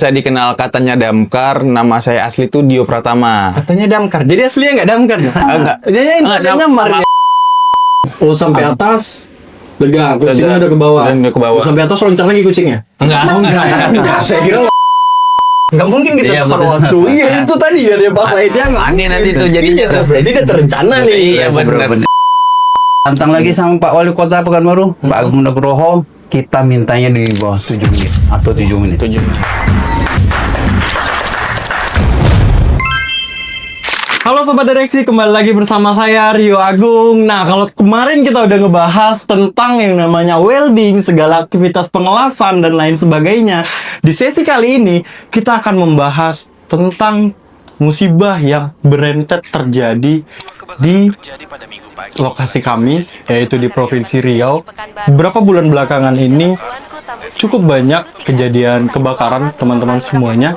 Saya dikenal katanya Damkar, nama saya asli tuh Dio Pratama. Katanya Damkar, jadi aslinya nggak Damkar? Enggak. Jadi katanya Mar. Oh, sampai atas lega, kucingnya udah ke bawah. Udah ke bawah. Oh, sampai atas loncat lagi kucingnya? Enggak. Oh, enggak. Saya kira nggak mungkin kita Iya, tepat betul. waktu. Iya, itu tadi ya dia pas dia nggak. Aneh nanti tuh jadinya. Jadi udah terencana nih. Iya, benar. Tantang lagi sama Pak Wali Kota Pekanbaru, Pak Agung Nugroho. Kita mintanya di bawah 7 menit atau 7 menit. 7 menit. Halo Sobat Direksi, kembali lagi bersama saya Rio Agung. Nah, kalau kemarin kita udah ngebahas tentang yang namanya well-being, segala aktivitas pengelasan dan lain sebagainya. Di sesi kali ini, kita akan membahas tentang musibah yang berentet terjadi di lokasi kami, yaitu di Provinsi Riau. Beberapa bulan belakangan ini, cukup banyak kejadian kebakaran teman-teman semuanya,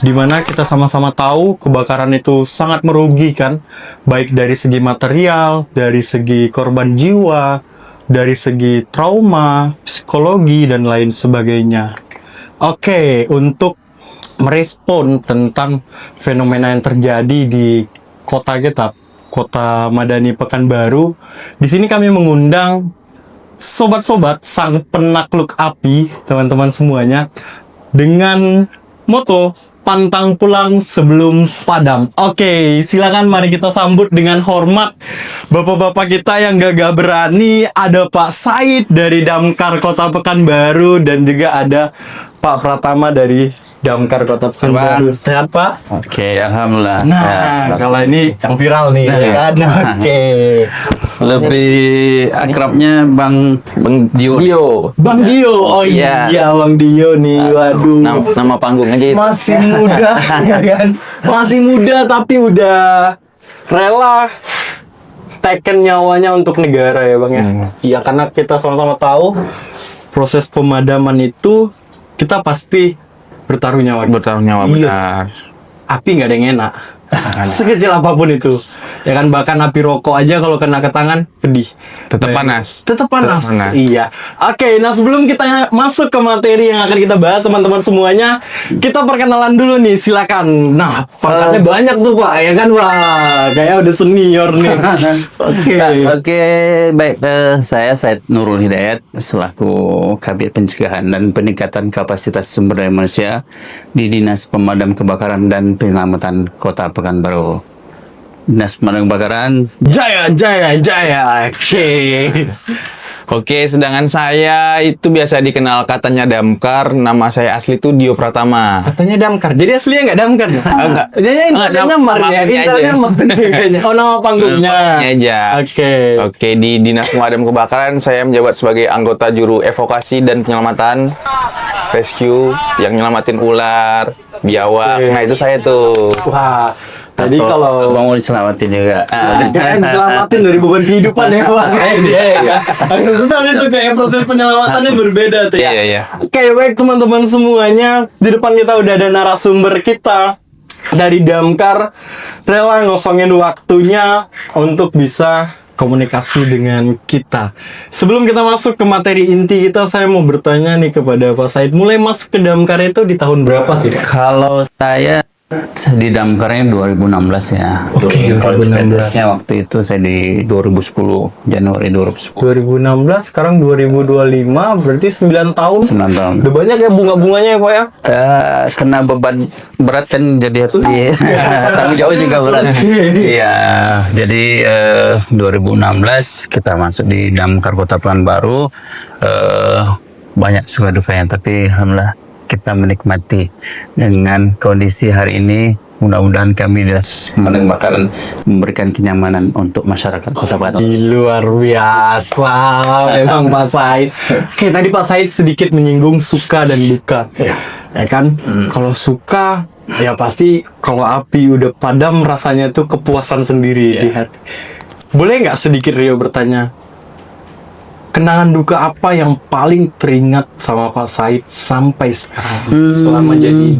dimana kita sama-sama tahu kebakaran itu sangat merugikan, baik dari segi material, dari segi korban jiwa, dari segi trauma, psikologi, dan lain sebagainya. Oke, untuk merespon tentang fenomena yang terjadi di kota kita, Kota Madani Pekanbaru, di sini kami mengundang sobat-sobat sang penakluk api, teman-teman semuanya, dengan moto pantang pulang sebelum padam. Oke, silakan mari kita sambut dengan hormat bapak-bapak kita yang gagah berani. Ada Pak Said dari Damkar Kota Pekanbaru dan juga ada Pak Pratama dari Damkar Kota Pekanbaru. Sehat, Pak? Oke, alhamdulillah. Nah, Ya, kalau ini yang viral nih, ya kan? Oke. lebih akrabnya Bang Dio. Bang Dio, oh iya, Bang Dio nih, waduh. Nama panggung aja itu. Masih muda, ya kan? Masih muda tapi udah rela teken nyawanya untuk negara ya Bang ya. Iya, karena kita sama-sama tahu proses pemadaman itu kita pasti bertaruh nyawa. Bertaruh nyawa, Iya. benar. Api nggak ada yang enak. Sekecil apapun itu. Ya kan, bahkan api rokok aja kalau kena ke tangan pedih. Tetap panas. Tetap panas. Tetap panas. Iya. Oke, nah sebelum kita masuk ke materi yang akan kita bahas teman-teman semuanya, kita perkenalan dulu nih, silakan. Nah, pangkatnya banyak tuh Pak, ya kan Pak? Kayak udah senior nih. Oke. Oke, baik. Saya Said Nurul Hidayat selaku Kabid Pencegahan dan Peningkatan Kapasitas Sumber Daya Manusia di Dinas Pemadam Kebakaran dan Penyelamatan Kota Pekanbaru. Dinas Pemadam Kebakaran. Jaya. Oke. Oke, sedangkan saya itu biasa dikenal katanya Damkar, nama saya asli tuh Dio Pratama. Katanya Damkar, jadi aslinya nggak Damkar? Enggak. Jadi intelnya Mar ya, intelnya Mar kayaknya. Oh, nama panggungnya. Panggungnya aja. Oke. Oke, di Dinas Pemadam Kebakaran saya menjabat sebagai anggota juru evakuasi dan penyelamatan rescue yang nyelamatin ular, biawak. Oke. Nah, itu saya tuh. Wah, tadi kalau Bang mau diselamatin juga. kan diselamatin dari beban kehidupan ya Mas dia ya. Susah itu kayak proses penyelamatannya berbeda tuh ya. Iya. Oke, baik teman-teman semuanya, di depan kita udah ada narasumber kita dari Damkar, rela ngosongin waktunya untuk bisa komunikasi dengan kita. Sebelum kita masuk ke materi inti kita, saya mau bertanya nih kepada Pak Said, mulai masuk ke Damkar itu di tahun berapa sih Pak? Kalau saya di Damkarnya 2016 ya. Oke, Kalau 2016. nya waktu itu saya di 2010, Januari 2010. 2016, sekarang 2025, berarti 9 tahun. 9 tahun. Udah banyak ya bunga-bunganya ya Pak ya? Kena beban berat kan, jadi harus di tanggung jawab juga berat. Iya, jadi 2016 kita masuk di Damkar Kota Pekanbaru. Banyak suka dukanya, tapi alhamdulillah kita menikmati dengan kondisi hari ini. Mudah-mudahan kami Dinas Pemadam Kebakaran memberikan kenyamanan untuk masyarakat Kota Pekanbaru. Luar biasa, memang Pak Said. Oke, tadi Pak Said sedikit menyinggung suka dan duka. Ya kan, kalau suka, ya pasti kalau api udah padam rasanya tuh kepuasan sendiri di hati. Boleh nggak sedikit Rio bertanya, kenangan duka apa yang paling teringat sama Pak Said sampai sekarang selama jadi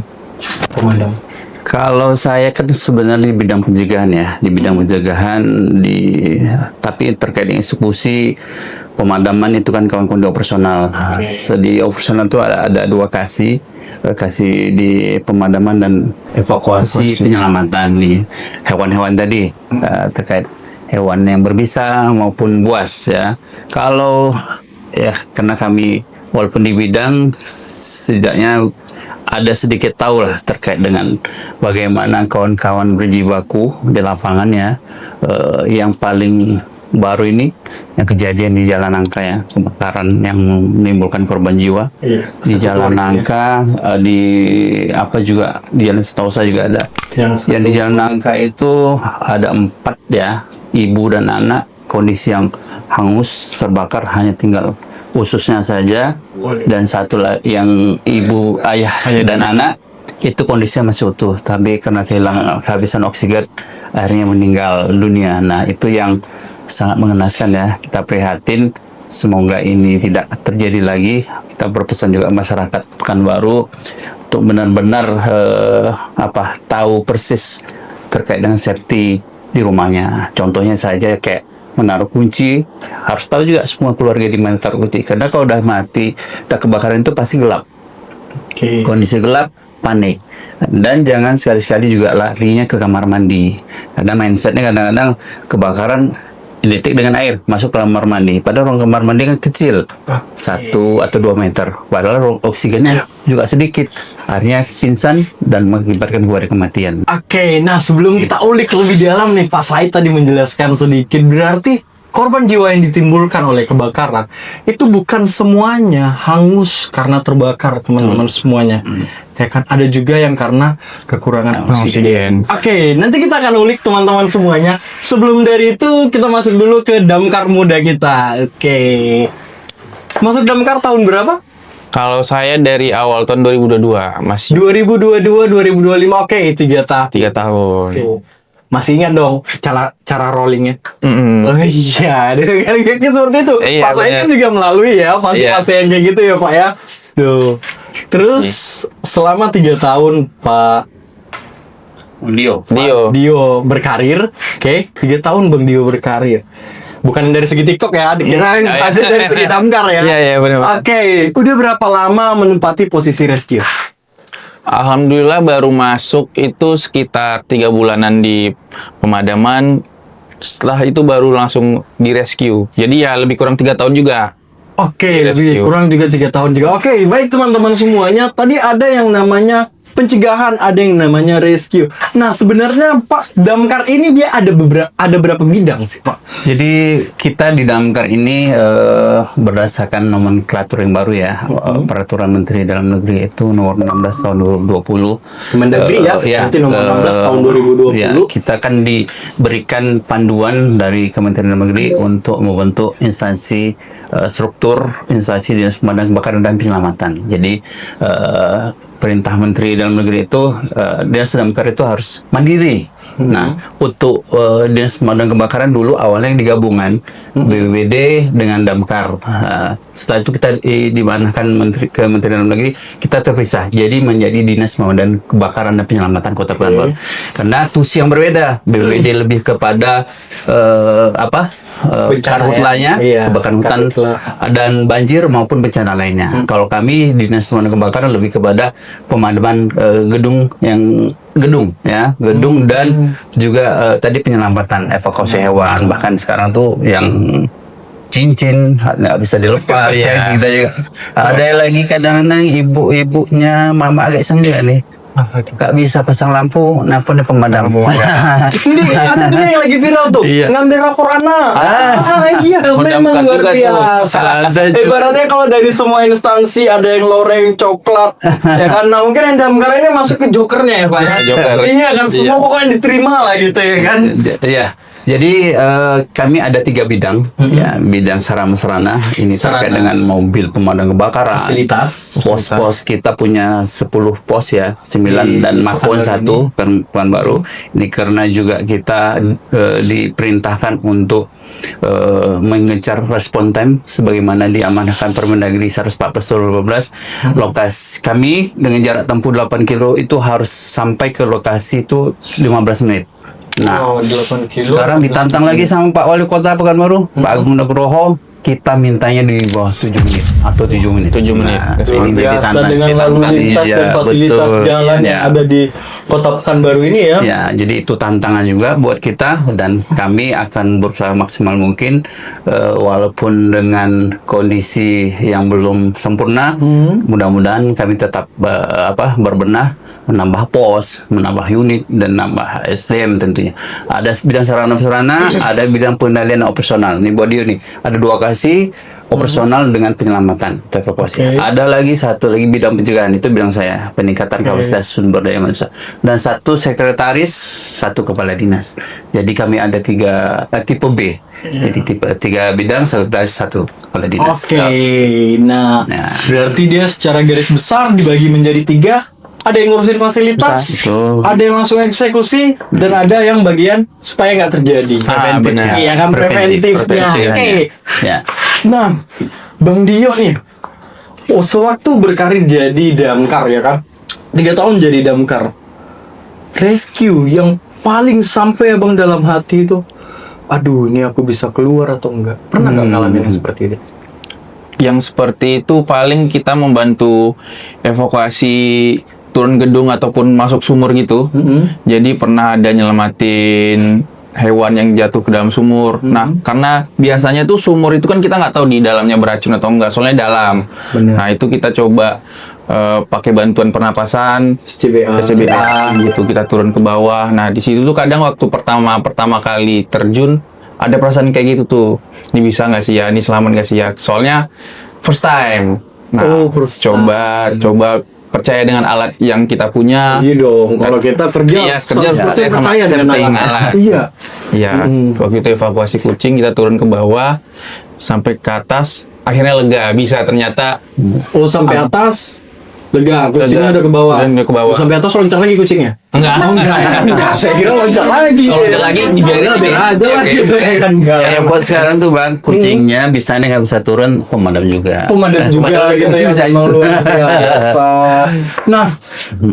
pemadam? Kalau saya kan sebenarnya di bidang pencegahan ya, di bidang pencegahan tapi terkait dengan eksekusi pemadaman itu kan kawan-kawan di operasional. Di operasional itu ada dua kasih di pemadaman dan evakuasi penyelamatan nih hewan-hewan tadi, terkait hewan yang berbisa maupun buas ya. Kalau ya karena kami walaupun di bidang setidaknya ada sedikit tahu lah terkait dengan bagaimana kawan-kawan berjibaku di lapangan ya. Yang paling baru ini yang kejadian di Jalan Nangka ya, kebakaran yang menimbulkan korban jiwa di Jalan Nangka, di apa juga di Jalan Setosa juga ada. Yang di Jalan Nangka itu ada 4 ya, ibu dan anak, kondisi yang hangus terbakar, hanya tinggal ususnya saja, dan satu yang ibu, ayah dan anak itu kondisinya masih utuh, tapi karena kehabisan oksigen akhirnya meninggal dunia. Nah itu yang sangat mengenaskan ya, kita prihatin, semoga ini tidak terjadi lagi. Kita berpesan juga masyarakat Pekanbaru untuk benar-benar tahu persis terkait dengan safety di rumahnya. Contohnya saja kayak menaruh kunci, harus tahu juga semua keluarga di mana taruh kunci, karena kalau udah mati, udah kebakaran itu pasti gelap. Kondisi gelap, panik, dan jangan sekali-sekali juga larinya ke kamar mandi, karena mindsetnya kadang-kadang kebakaran identik dengan air masuk ke kamar mandi, padahal ruang kamar mandi kan kecil, 1 atau 2 meter, padahal oksigennya juga sedikit, akhirnya pingsan dan mengakibatkan kepada kematian. Oke, nah sebelum kita ulik lebih dalam nih, Pak Said tadi menjelaskan sedikit, berarti korban jiwa yang ditimbulkan oleh kebakaran itu bukan semuanya hangus karena terbakar, teman-teman semuanya. Ya kan, ada juga yang karena kekurangan oksigen. Oke, nanti kita akan ulik teman-teman semuanya. Sebelum dari itu, kita masuk dulu ke damkar muda kita. Oke. Masuk damkar tahun berapa? Kalau saya dari awal tahun 2022, masih 2022, 2025. Oke, 3 tahun. 3 tahun. Oke. Masih ingat dong cara rollingnya? Oh iya, kayak seperti itu. Iya, Pak Said kan juga melalui ya fase-fase yang kayak gitu ya Pak ya. Tuh. Terus selama 3 tahun Pak Dio berkarir, oke, 3 tahun Bang Dio berkarir. Bukan dari segi TikTok ya, dikira pasti dari segi damkar ya. Iya, benar. Oke, udah berapa lama menempati posisi rescue? Alhamdulillah baru masuk itu sekitar 3 bulanan di pemadaman. Setelah itu baru langsung di rescue. Jadi ya lebih kurang 3 tahun juga. Oke, lebih kurang juga 3 tahun juga. Oke, baik teman-teman semuanya. Tadi ada yang namanya pencegahan, ada yang namanya rescue. Nah, sebenarnya Pak, damkar ini dia ada berapa bidang sih, Pak? Jadi kita di damkar ini berdasarkan nomenklatur yang baru ya, Peraturan Menteri Dalam Negeri itu nomor 16 tahun 2020. Kemendagri berarti nomor 16 tahun 2020. Ya, kita akan diberikan panduan dari Kementerian Dalam Negeri untuk membentuk instansi struktur instansi Dinas Pemadam Kebakaran dan Penyelamatan. Jadi Perintah Menteri Dalam Negeri itu Dinas Damkar itu harus mandiri. Nah, untuk Dinas Pemadam Kebakaran dulu awalnya digabungan BPBD dengan Damkar. Setelah itu kita dimanakan Kementerian Dalam Negeri, kita terpisah. Jadi menjadi Dinas Pemadam Kebakaran dan Penyelamatan Kota Pekanbaru. Karena tusi yang berbeda. BPBD lebih kepada karhutlanya, kebakaran hutan dan banjir maupun bencana lainnya. Kalau kami Dinas Pemadam Kebakaran lebih kepada pemadaman gedung dan juga tadi penyelamatan evakuasi hewan, bahkan sekarang tuh yang cincin nggak bisa dilepas ya. Kita juga ada lagi kadang-kadang ibu-ibunya mama agak iseng juga nih, nggak bisa pasang lampu, nelfon pemadam. Ini ada tuh yang lagi viral tuh, ngambil rapor anak. Iya, memang luar biasa. Ibaratnya kalau dari semua instansi ada yang loreng coklat, ya kan? Nah, mungkin yang damkar ini masuk ke jokernya ya Pak ya. Joker. Iya kan, semua pokoknya diterima lah gitu ya kan. Iya. Jadi kami ada 3 bidang, ya, bidang sarana-sarana ini terkait Sarana. dengan mobil pemadam kebakaran. Fasilitas. Pos-pos kita punya 10 pos ya, 9 dan Makon Pekanbaru 1 Pekanbaru. Ini karena juga kita diperintahkan untuk mengejar respon time sebagaimana diamanahkan Permendagri 114/2012. Lokasi kami dengan jarak tempuh 8 kilo itu harus sampai ke lokasi itu 15 menit. Nah, 8 kilo. sekarang ditantang lagi sama Pak Wali Kota Pekanbaru, Pak Agung Nugroho, kita mintanya di bawah 7 menit atau 7 menit. 7 menit. Nah, Luar ini biasa ditantang. dengan lalu lintas Iya, dan fasilitas betul. jalan yang Ya. ada di Kota Pekanbaru ini ya. Ya, jadi itu tantangan juga buat kita dan kami akan berusaha maksimal mungkin walaupun dengan kondisi yang belum sempurna, mudah-mudahan kami tetap berbenah, menambah pos, menambah unit dan nambah SDM tentunya. Ada bidang sarana-sarana, ada bidang pengendalian operasional. Ini body ini ada 2 kasih operasional dengan penyelamatan atau evakuasi. Oke. Ada lagi satu lagi bidang pencegahan, itu bidang saya, peningkatan kapasitas sumber daya manusia. Dan 1 sekretaris, 1 kepala dinas. Jadi kami ada 3 tipe B. Jadi tipe 3 bidang, sekretaris, 1 kepala dinas. Oke, nah, Nah. berarti dia secara garis besar dibagi menjadi 3. Ada yang ngurusin fasilitas, Betul. ada yang langsung eksekusi, dan ada yang bagian supaya nggak terjadi. Ah, benar. Iya kan, preventifnya. Preventif. Oke. Ya. Nah, Bang Dio nih, sewaktu berkarir jadi damkar ya kan, 3 tahun jadi damkar, rescue yang paling sampai abang dalam hati itu, aduh ini aku bisa keluar atau enggak? Pernah nggak ngalamin yang seperti ini? Yang seperti itu paling kita membantu evakuasi turun gedung ataupun masuk sumur gitu. Jadi pernah ada nyelamatin hewan yang jatuh ke dalam sumur. Nah, karena biasanya tuh sumur itu kan kita nggak tahu di dalamnya beracun atau enggak, soalnya dalam. Benar. Nah, itu kita coba pakai bantuan pernapasan, SCBA gitu, kita turun ke bawah. Nah, di situ tuh kadang waktu pertama kali terjun ada perasaan kayak gitu tuh. Ini bisa nggak sih ya? Ini selamat nggak sih ya? Soalnya first time. Nah, Oh, first coba percaya dengan alat yang kita punya. Iya dong, kalau kita kerja, Iya, kerja 100% sama percaya dengan safety alat. alat. Iya. Iya, waktu itu evakuasi kucing, kita turun ke bawah sampai ke atas, akhirnya lega, bisa ternyata. Oh, sampai atas, lega, kucingnya Lega. udah ke bawah. Dan udah ke bawah. Sampai atas loncat lagi kucingnya? Enggak. Oh, enggak. Saya kira loncat lagi. Kalau loncat lagi, dibiarin biar aja lah Oke. gitu kan. Enggak. Ya, buat sekarang tuh Bang, kucingnya bisanya nggak bisa turun, pemadam juga. Pemadam juga gitu kucing ya, bisa emang luar biasa. Nah,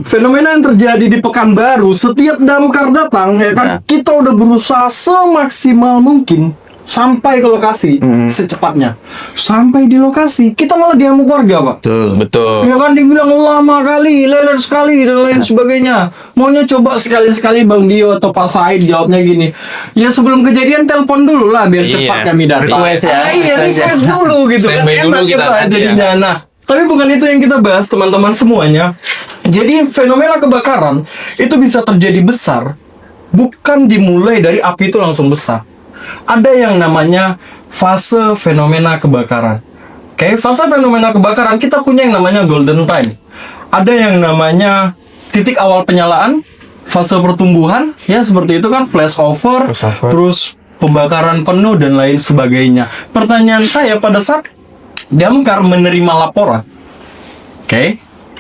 fenomena yang terjadi di Pekanbaru, setiap damkar datang ya kan, Ya. kita udah berusaha semaksimal mungkin sampai ke lokasi secepatnya. Sampai di lokasi, kita malah diamuk warga, Pak. Betul. Ya kan dibilang lama kali, lelet sekali dan lain sebagainya. Maunya coba sekali-sekali Bang Dio atau Pak Said jawabnya gini. Ya sebelum kejadian telepon dulu lah biar Iya. cepat kami datang. Request ya. Iya, request dulu gitu kan. Standby dulu Enak kita kita nanti jadinya. Nah, tapi bukan itu yang kita bahas teman-teman semuanya. Jadi fenomena kebakaran itu bisa terjadi besar bukan dimulai dari api itu langsung besar. Ada yang namanya fase fenomena kebakaran. Oke, fase fenomena kebakaran kita punya yang namanya golden time. Ada yang namanya titik awal penyalaan, fase pertumbuhan, ya seperti itu kan, flashover, terus pembakaran penuh dan lain sebagainya. Pertanyaan saya pada saat damkar menerima laporan, oke,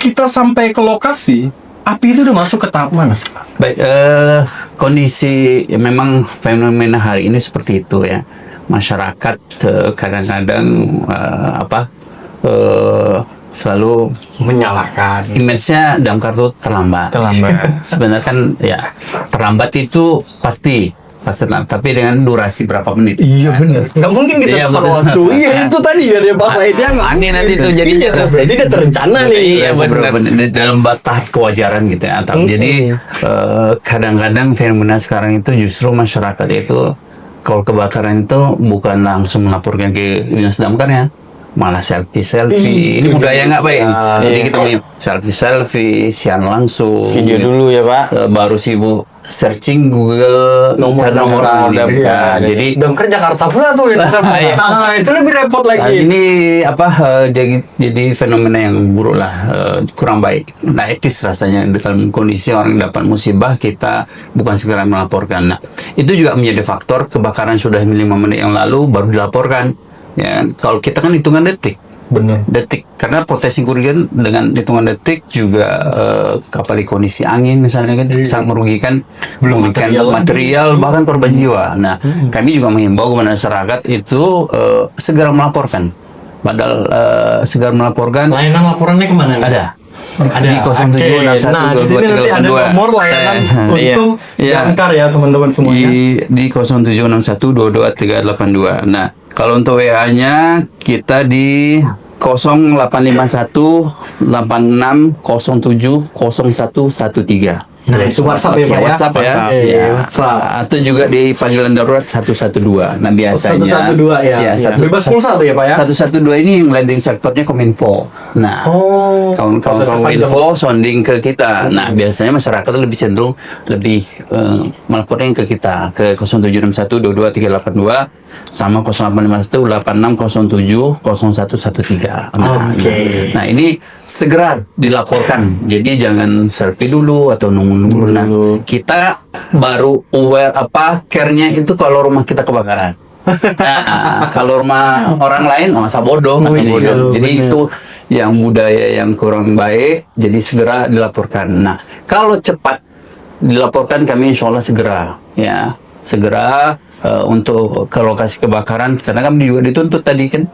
kita sampai ke lokasi, api itu udah masuk ke tahap mana sih, Pak? Baik, kondisi ya, memang fenomena hari ini seperti itu ya. Masyarakat kadang-kadang selalu Menyalakan. image-nya damkar itu terlambat. Sebenarnya kan ya terlambat itu pasti terlambat, tapi dengan durasi berapa menit. Iya benar. Nggak mungkin kita Iya, tepat betul. waktu. Iya itu tadi ya dia Pak Said ya nggak. Aneh nanti tuh Iya, jadinya. berarti dia terencana nih. Iya, Beberapa benar. menit dalam tahap kewajaran gitu ya. Jadi kadang-kadang fenomena sekarang itu justru masyarakat itu kalau kebakaran itu bukan langsung melaporkan ke dinas damkar ya, malah selfie. Ini budaya nggak baik. Jadi kita punya selfie, siaran langsung. Video dulu ya Pak. Baru sibuk searching Google cari nomor Iya, jadi Damkar Jakarta pula tuh ya. Itu lebih repot lagi. ini jadi fenomena yang buruk lah, kurang baik, nah etis rasanya dalam kondisi orang dapat musibah kita bukan segera melaporkan. Nah itu juga menjadi faktor kebakaran sudah 5 menit yang lalu baru dilaporkan ya. Kalau kita kan hitungan detik karena potensi kerugian dengan hitungan detik juga kapal di kondisi angin misalnya kan sangat merugikan material bahkan korban jiwa. Nah kami juga menghimbau kepada masyarakat itu segera melaporkan. Padahal segera melaporkan. Layanan laporannya kemana? Ada di 0761 Nah, di sini nanti ada nomor layanan untuk Damkar ya teman-teman semuanya. Di 0761 22 382. Nah, kalau untuk WA-nya kita di 0851 86 07 0113. Nah, itu WhatsApp ya, Pak ya? WhatsApp ya. Iya. Atau juga di panggilan darurat 112. Nah, biasanya 112 ya. Bebas pulsa tuh ya, Pak ya? 112 ini yang landing sektornya Kominfo. Nah, kawan-kawan info sounding ke kita. Nah, biasanya masyarakat lebih cenderung melaporkan ke kita ke 0761 22 382 sama 0851 86 07 0113. Nah, ini segera dilaporkan. Jadi jangan selfie dulu atau nunggu. Nah, kita baru care-nya itu kalau rumah kita kebakaran. Nah, kalau rumah orang lain masa bodoh. Jadi itu yang budaya yang kurang baik. Jadi segera dilaporkan. Nah, kalau cepat dilaporkan kami insya Allah segera untuk ke lokasi kebakaran karena kami juga dituntut tadi kan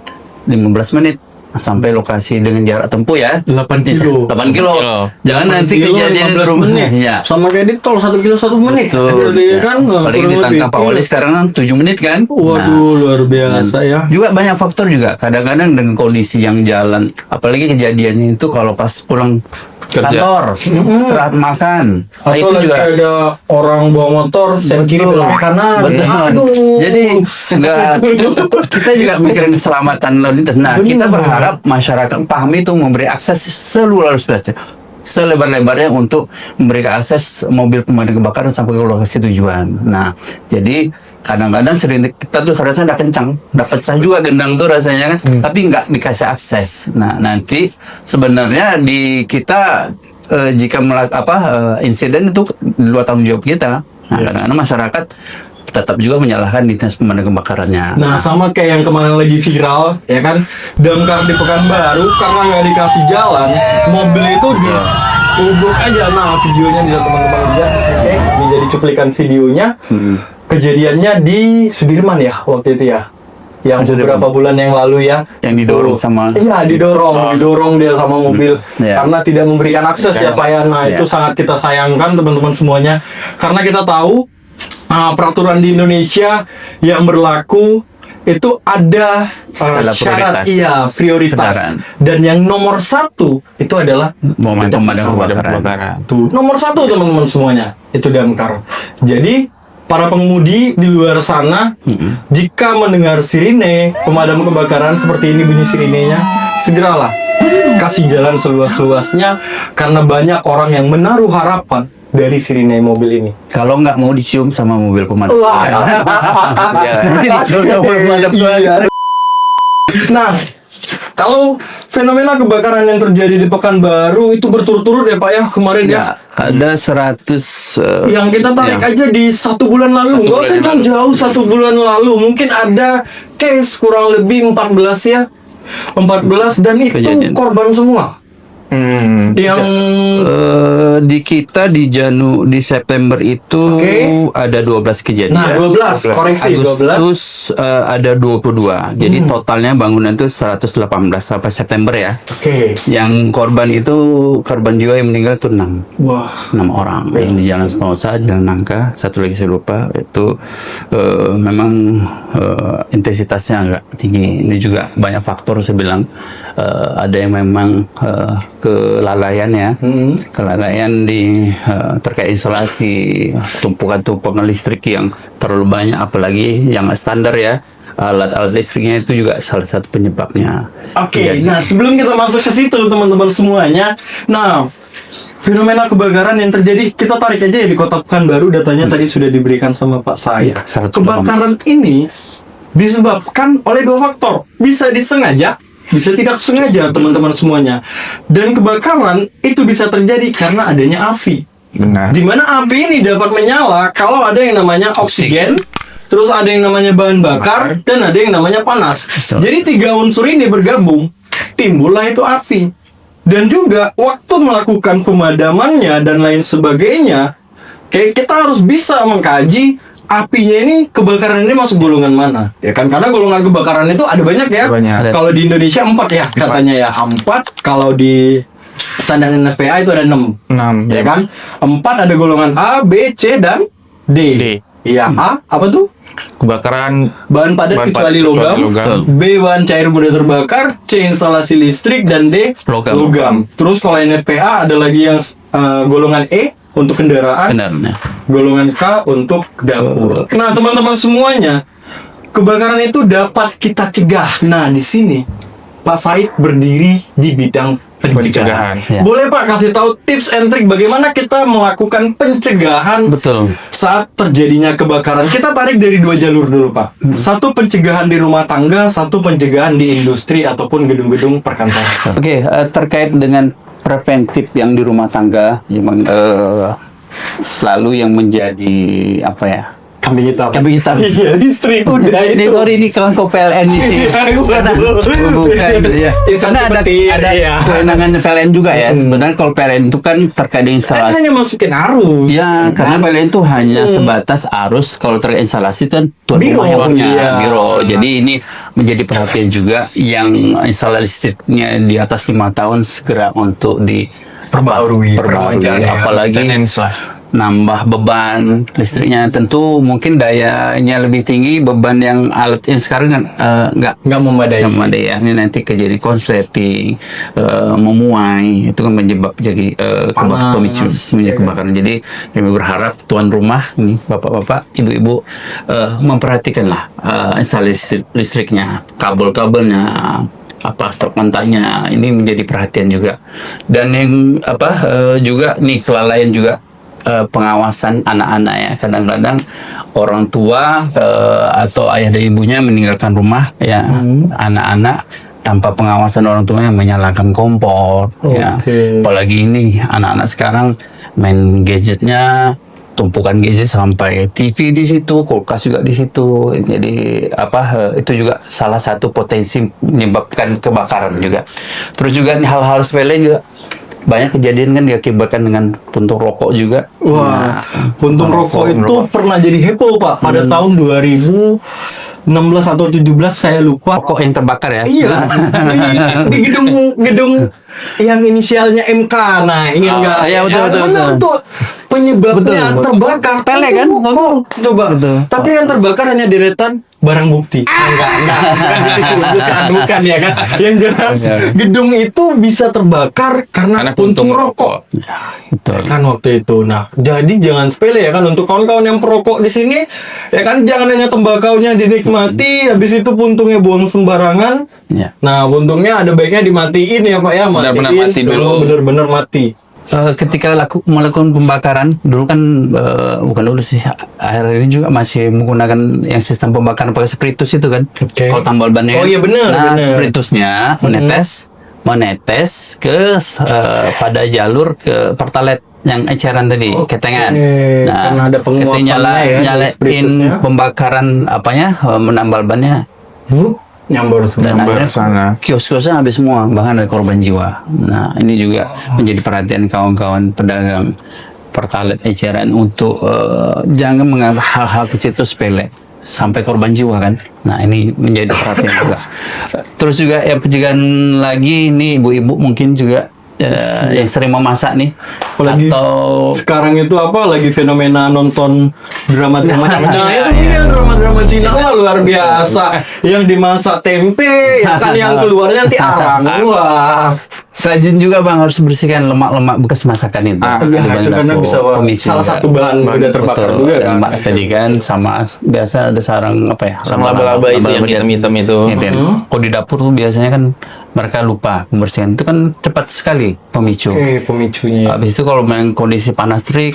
15 menit sampai lokasi dengan jarak tempuh ya 8 kilo. Jangan nanti kejadian di rumah ya. Sama kayak di tol 1 kilo 1 menit. Betul. Kan apalagi ditangkap Pak Wali sekarang 7 menit kan. Waduh, luar biasa ya. Juga banyak faktor juga. Kadang-kadang dengan kondisi yang jalan, apalagi kejadiannya itu kalau pas pulang kantor, serat makan. Atau itu juga ada orang bawa motor sen kiri belok kanan. Jadi kita juga mikirin keselamatan lalu lintas. Nah, kita berharap masyarakat pahami itu memberi akses seluas selebar-lebarnya untuk memberikan akses mobil pemadam kebakaran sampai ke lokasi tujuan. Nah, jadi kadang-kadang sering kita tuh rasanya udah kencang, udah pecah juga gendang tuh rasanya kan, tapi nggak dikasih akses. Nah, nanti sebenarnya di kita jika insiden itu di luar tanggung jawab kita. Nah, kadang-kadang masyarakat tetap juga menyalahkan dinas pemadam kebakarannya. Nah, sama kayak yang kemarin lagi viral, ya kan, damkar di Pekanbaru karena nggak dikasih jalan, mobil itu ditubruk aja. Nah, videonya bisa teman-teman lihat, ini jadi cuplikan videonya. Kejadiannya di Sudirman ya waktu itu ya, yang beberapa bulan yang lalu ya, yang didorong sama didorong dia sama mobil karena tidak memberikan akses ya pelayanan. Nah, itu sangat kita sayangkan teman-teman semuanya, karena kita tahu peraturan di Indonesia yang berlaku itu ada syarat prioritas dan yang nomor 1 itu adalah pemadam kebakaran. Nomor 1 teman-teman semuanya itu damkar. Jadi para pengemudi di luar sana, jika mendengar sirine pemadam kebakaran seperti ini bunyi sirinenya, segeralah kasih jalan seluas-luasnya karena banyak orang yang menaruh harapan dari sirine mobil ini. Kalau nggak mau dicium sama mobil pemadam. Nanti dicium sama mobil pemadam. Nah, kalau fenomena kebakaran yang terjadi di Pekanbaru itu berturut-turut ya Pak ya kemarin ya. Ada 100 yang kita tarik aja di 1 bulan lalu, nggak usah jauh-jauh 1 bulan lalu, mungkin ada case kurang lebih 14 ya, 14 dan itu korban semua. Yang di kita di September itu ada 12 kejadian. Nah, 12 koreksi. Agustus ada 22. Jadi totalnya bangunan itu 118 sampai September ya. Yang korban jiwa yang meninggal itu 6. Wah, 6 orang. Yang di Jalan Senosa, Jalan Nangka, satu lagi saya lupa, itu memang intensitasnya agak tinggi. Ini juga banyak faktor saya bilang, ada yang memang kelalaian ya, kelalaian di terkait instalasi tumpukan listrik yang terlalu banyak, apalagi yang standar ya, alat-alat listriknya itu juga salah satu penyebabnya. Oke, nah sebelum kita masuk ke situ teman-teman semuanya, nah fenomena kebakaran yang terjadi, kita tarik aja ya di Kota Pekanbaru, datanya tadi sudah diberikan sama Pak saya. 118. Kebakaran ini disebabkan oleh 2 faktor, bisa disengaja, bisa tidak sengaja teman-teman semuanya. Dan kebakaran itu bisa terjadi karena adanya api. Benar. Di mana api ini dapat menyala kalau ada yang namanya oksigen, terus ada yang namanya bahan bakar, dan ada yang namanya panas. Jadi 3 unsur ini bergabung, timbullah itu api. Dan juga waktu melakukan pemadamannya dan lain sebagainya, kayak kita harus bisa mengkaji apinya ini, kebakaran ini masuk golongan mana, ya kan? Karena golongan kebakaran itu ada banyak ya. Banyak. Kalau di Indonesia 4 ya katanya ya, 4. Kalau di standar NFPA itu ada 6. 6. Ya kan? 4 ada golongan A, B, C, dan D. D. Iya, A apa tuh? Kebakaran Bahan padat Bahan kecuali padat logam. kecuali logam. B, bahan cair mudah terbakar. C, instalasi listrik. Dan D, Logam. Terus kalau NFPA ada lagi yang golongan E untuk kendaraan, Benarnya. golongan K untuk dapur. Nah, teman-teman semuanya, kebakaran itu dapat kita cegah. Nah, di sini Pak Said berdiri di bidang pencegahan. Ya. Boleh Pak kasih tahu tips and trik bagaimana kita melakukan pencegahan Betul. saat terjadinya kebakaran? Kita tarik dari 2 jalur dulu Pak. Satu pencegahan di rumah tangga, satu pencegahan di industri ataupun gedung-gedung perkantoran. Oke, terkait dengan preventif yang di rumah tangga, memang selalu yang menjadi apa ya? Kambing hitam. Kambing hitam. Iya, listrik udah Ini itu. sorry ini kawan PLN ini. Karena bukan ya. Karena ada ya. kewenangan PLN juga ya. Sebenarnya kalau PLN itu kan terkait dengan instalasi. Hanya masukin arus. Ya, karena PLN itu hanya sebatas arus. Kalau terkait instalasi kan tuan Biro, rumah yang punya iya. biro. Jadi ini menjadi perhatian juga yang instalasi listriknya di atas 5 tahun segera untuk Perbarui, peremajaan ya. apalagi maintenance lah. nambah beban listriknya, tentu mungkin dayanya lebih tinggi, beban yang alat yang sekarang kan nggak memadai. ya. Ini nanti kejadian konsleting, memuai, itu kan menyebab jadi pemicu kebakaran. Jadi kami berharap tuan rumah nih, bapak-bapak, ibu-ibu, memperhatikanlah instalasi listriknya, kabel-kabelnya, apa stok mentahnya, ini menjadi perhatian juga. Dan yang juga nih kelalaian juga pengawasan anak-anak ya. Kadang-kadang orang tua atau ayah dan ibunya meninggalkan rumah ya, anak-anak tanpa pengawasan orang tuanya menyalakan kompor ya. Apalagi ini anak-anak sekarang main gadgetnya, tumpukan gadget sampai TV di situ, kulkas juga di situ. Jadi itu juga salah satu potensi menyebabkan kebakaran juga. Terus juga hal-hal sepele juga banyak kejadian kan diakibatkan dengan puntung rokok juga. Wah, puntung rokok itu pernah jadi heboh Pak pada tahun 2016 atau 17 saya lupa. Rokok yang terbakar ya. Iya, di gedung yang inisialnya MK. Nah, ingat nggak? Iya, betul. Benar tuh. Penyebabnya terbakar. Sepele kan? Rokok. Coba. Betul. Tapi yang terbakar hanya deretan barang bukti. Enggak, bukan di situ, bukan ya kan. Yang jelas gedung itu bisa terbakar karena puntung rokok. Betul. Kan waktu itu. Nah, jadi jangan sepele ya kan, untuk kawan-kawan yang perokok di sini ya kan, jangan hanya tembakaunya dinikmati habis itu puntungnya buang sembarangan. Ya. Nah, puntungnya ada baiknya dimatiin ya Pak ya, matiin. Benar-benar mati dulu. Benar-benar mati. Ketika melakukan pembakaran dulu kan bukan dulu sih, akhir ini juga masih menggunakan yang sistem pembakaran pakai spiritus itu kan. Kalau tambal bannya. Oh iya benar. Nah, spiritusnya menetes ke pada jalur ke pertalite yang eceran tadi, ketengan. Nah, karena ada penguapannya ya, nyalain spiritusnya. pembakaran menambal bannya. Nyambar Dan Nyambar akhirnya sana. kios-kiosnya habis semua, bahkan ada korban jiwa. Nah, ini juga menjadi perhatian kawan-kawan pedagang pertalite eceran untuk jangan menganggap hal-hal kecil itu sepele sampai korban jiwa kan. Nah, ini menjadi perhatian juga. Terus juga ya pencegahan lagi, ini ibu-ibu mungkin juga yang sering memasak nih, apalagi atau sekarang itu lagi fenomena nonton drama-drama Cina. Itu dia drama-drama Cina, wah luar biasa. Yang dimasak tempe, ya kan, yang keluarnya nanti arang. Wah, Rajin juga Bang, harus bersihkan lemak-lemak bekas masakan itu. Iya, itu karena bisa salah satu bahan mudah terbakar juga kan. Lemak tadi kan, sama biasa ada sarang apa ya? Sama laba-laba itu yang hitam-hitam itu. Kalau di dapur tuh biasanya kan mereka lupa membersihkan. Itu kan cepat sekali pemicu. Oke, pemicunya. Habis itu kalau memang kondisi panas terik,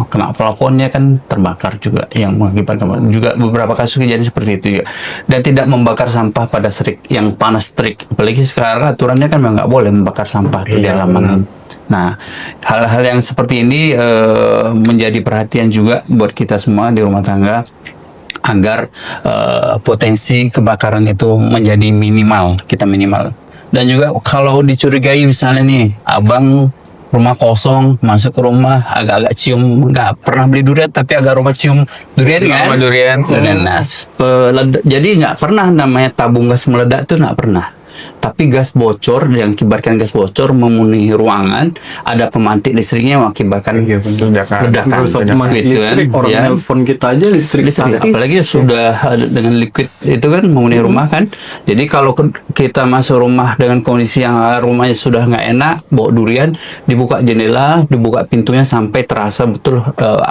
kena plafonnya kan terbakar juga, yang mengakibatkan juga beberapa kasus kejadian seperti itu juga. Dan tidak membakar sampah pada serik yang panas terik. Apalagi sekarang aturannya kan memang nggak boleh membakar sampah tuh di halaman. Nah, hal-hal yang seperti ini menjadi perhatian juga buat kita semua di rumah tangga agar potensi kebakaran itu menjadi minimal, kita minimal. Dan juga kalau dicurigai misalnya nih, abang rumah kosong, masuk ke rumah agak-agak cium, nggak pernah beli durian tapi agak rumah cium durian kan? Aroma durian. Jadi nggak pernah namanya tabung gas meledak tuh, nggak pernah. Tapi gas bocor, yang mengakibatkan gas bocor memenuhi ruangan, ada pemantik listriknya mengakibatkan ledakan. Terus pemantik Gitu listrik, kan, orang ya. nelpon kita aja listrik Listrik, statis. apalagi sudah ada dengan liquid itu kan memenuhi rumah kan. Jadi kalau kita masuk rumah dengan kondisi yang rumahnya sudah nggak enak, bawa durian, dibuka jendela, dibuka pintunya sampai terasa betul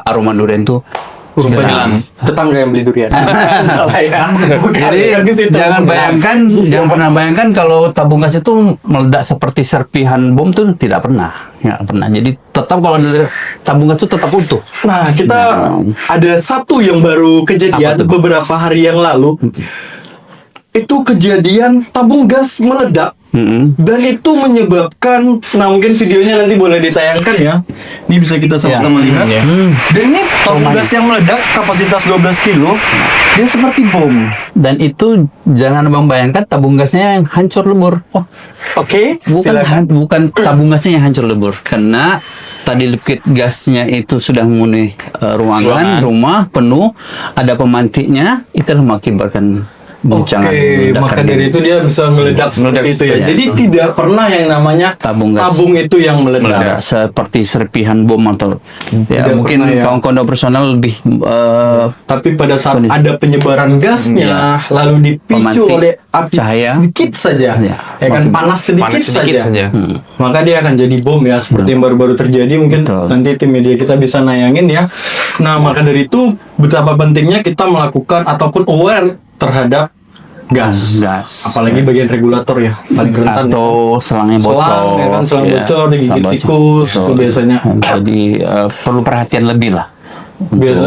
aroma durian tuh Rupanya tetangga yang beli durian. Salah ya. Bukan, Jadi bukan ke situ. jangan pernah bayangkan kalau tabung gas itu meledak seperti serpihan bom tuh, tidak pernah, nggak pernah. Jadi tetap kalau ada tabung gas itu tetap utuh. Nah, kita ada satu yang baru kejadian Apa tuh? beberapa hari yang lalu. Itu kejadian tabung gas meledak. Dan itu menyebabkan, nah mungkin videonya nanti boleh ditayangkan ya. Ini bisa kita sama-sama lihat. Dan ini tabung gas yang meledak kapasitas 12 kilo, dia seperti bom. Dan itu jangan abang bayangkan tabung gasnya yang hancur lebur. Oke, Bukan tabung gasnya yang hancur lebur, karena tadi liquid gasnya itu sudah memenuhi ruangan, rumah penuh, ada pemantiknya, itu mengakibatkan guncangan. Oke, maka dari itu dia bisa meledak seperti itu ya. ya. Jadi tidak pernah yang namanya Tabung gas. itu yang meledak. Meledak seperti serpihan bom atau ya Tidak mungkin pernah ya. kawan-kawan operasional lebih Tapi pada saat kondisi. ada penyebaran gasnya, lalu dipicu Pemantik oleh api cahaya. sedikit saja, Ya, ya kan, panas sedikit saja, maka dia akan jadi bom ya, seperti yang baru-baru terjadi. Mungkin Betul. nanti tim media kita bisa nayangin ya. Nah, maka dari itu betapa pentingnya kita melakukan ataupun aware terhadap gas. Apalagi bagian regulator ya, paling rentan. atau selangnya bocor, Selang, ya kan, selang bocor, digigit bocor. tikus, Betul. itu biasanya. Jadi perlu perhatian lebih lah. Biasa,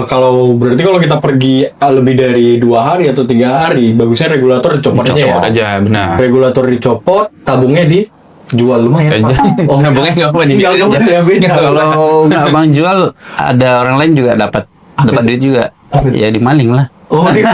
kalau kita pergi lebih dari 2 hari atau 3 hari, bagusnya regulator dicopot aja ya. Copot aja, benar. Regulator dicopot, tabungnya dijual, lumayan Pak. Tabungnya nggak apa Nggak apa ya, beda. Kalau nggak abang jual, ada orang lain juga dapat duit juga. Ya dimaling lah. Oh iya.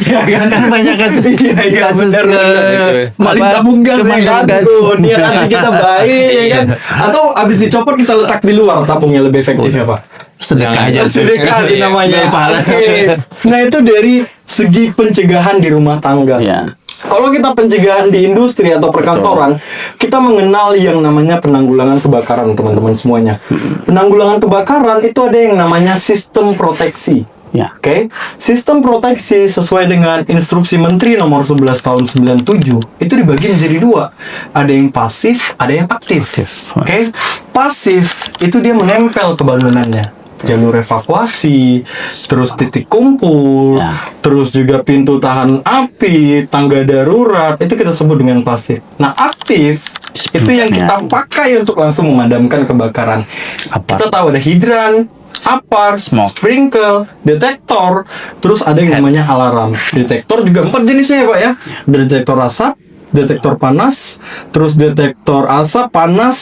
Ya kan banyak kasus. Iya, kasus benar. Maling apa, tabung gas ya maling kan. gas. Tuh, niat hati kita baik ya kan. Atau abis dicopot kita letak di luar, tabungnya lebih efektif ya Pak. Sedekah aja. Sedekah namanya. Berpahala. Oke. Nah, itu dari segi pencegahan di rumah tangga. Ya. Kalau kita pencegahan di industri atau perkantoran, kita mengenal yang namanya penanggulangan kebakaran, teman-teman semuanya. Penanggulangan kebakaran itu ada yang namanya sistem proteksi. Ya. Oke, sistem proteksi sesuai dengan instruksi Menteri nomor 11 tahun 97 itu dibagi menjadi 2. Ada yang pasif, ada yang aktif. Oke, pasif itu dia menempel ke bangunannya. Jalur evakuasi, terus titik kumpul, terus juga pintu tahan api, tangga darurat, itu kita sebut dengan pasif. Nah, aktif itu yang kita pakai untuk langsung memadamkan kebakaran. Kita tahu ada hidran, apar, sprinkle, detektor, terus ada yang namanya alarm. Detektor juga 4 jenisnya ya Pak ya. Detektor asap, detektor panas, terus detektor asap, panas,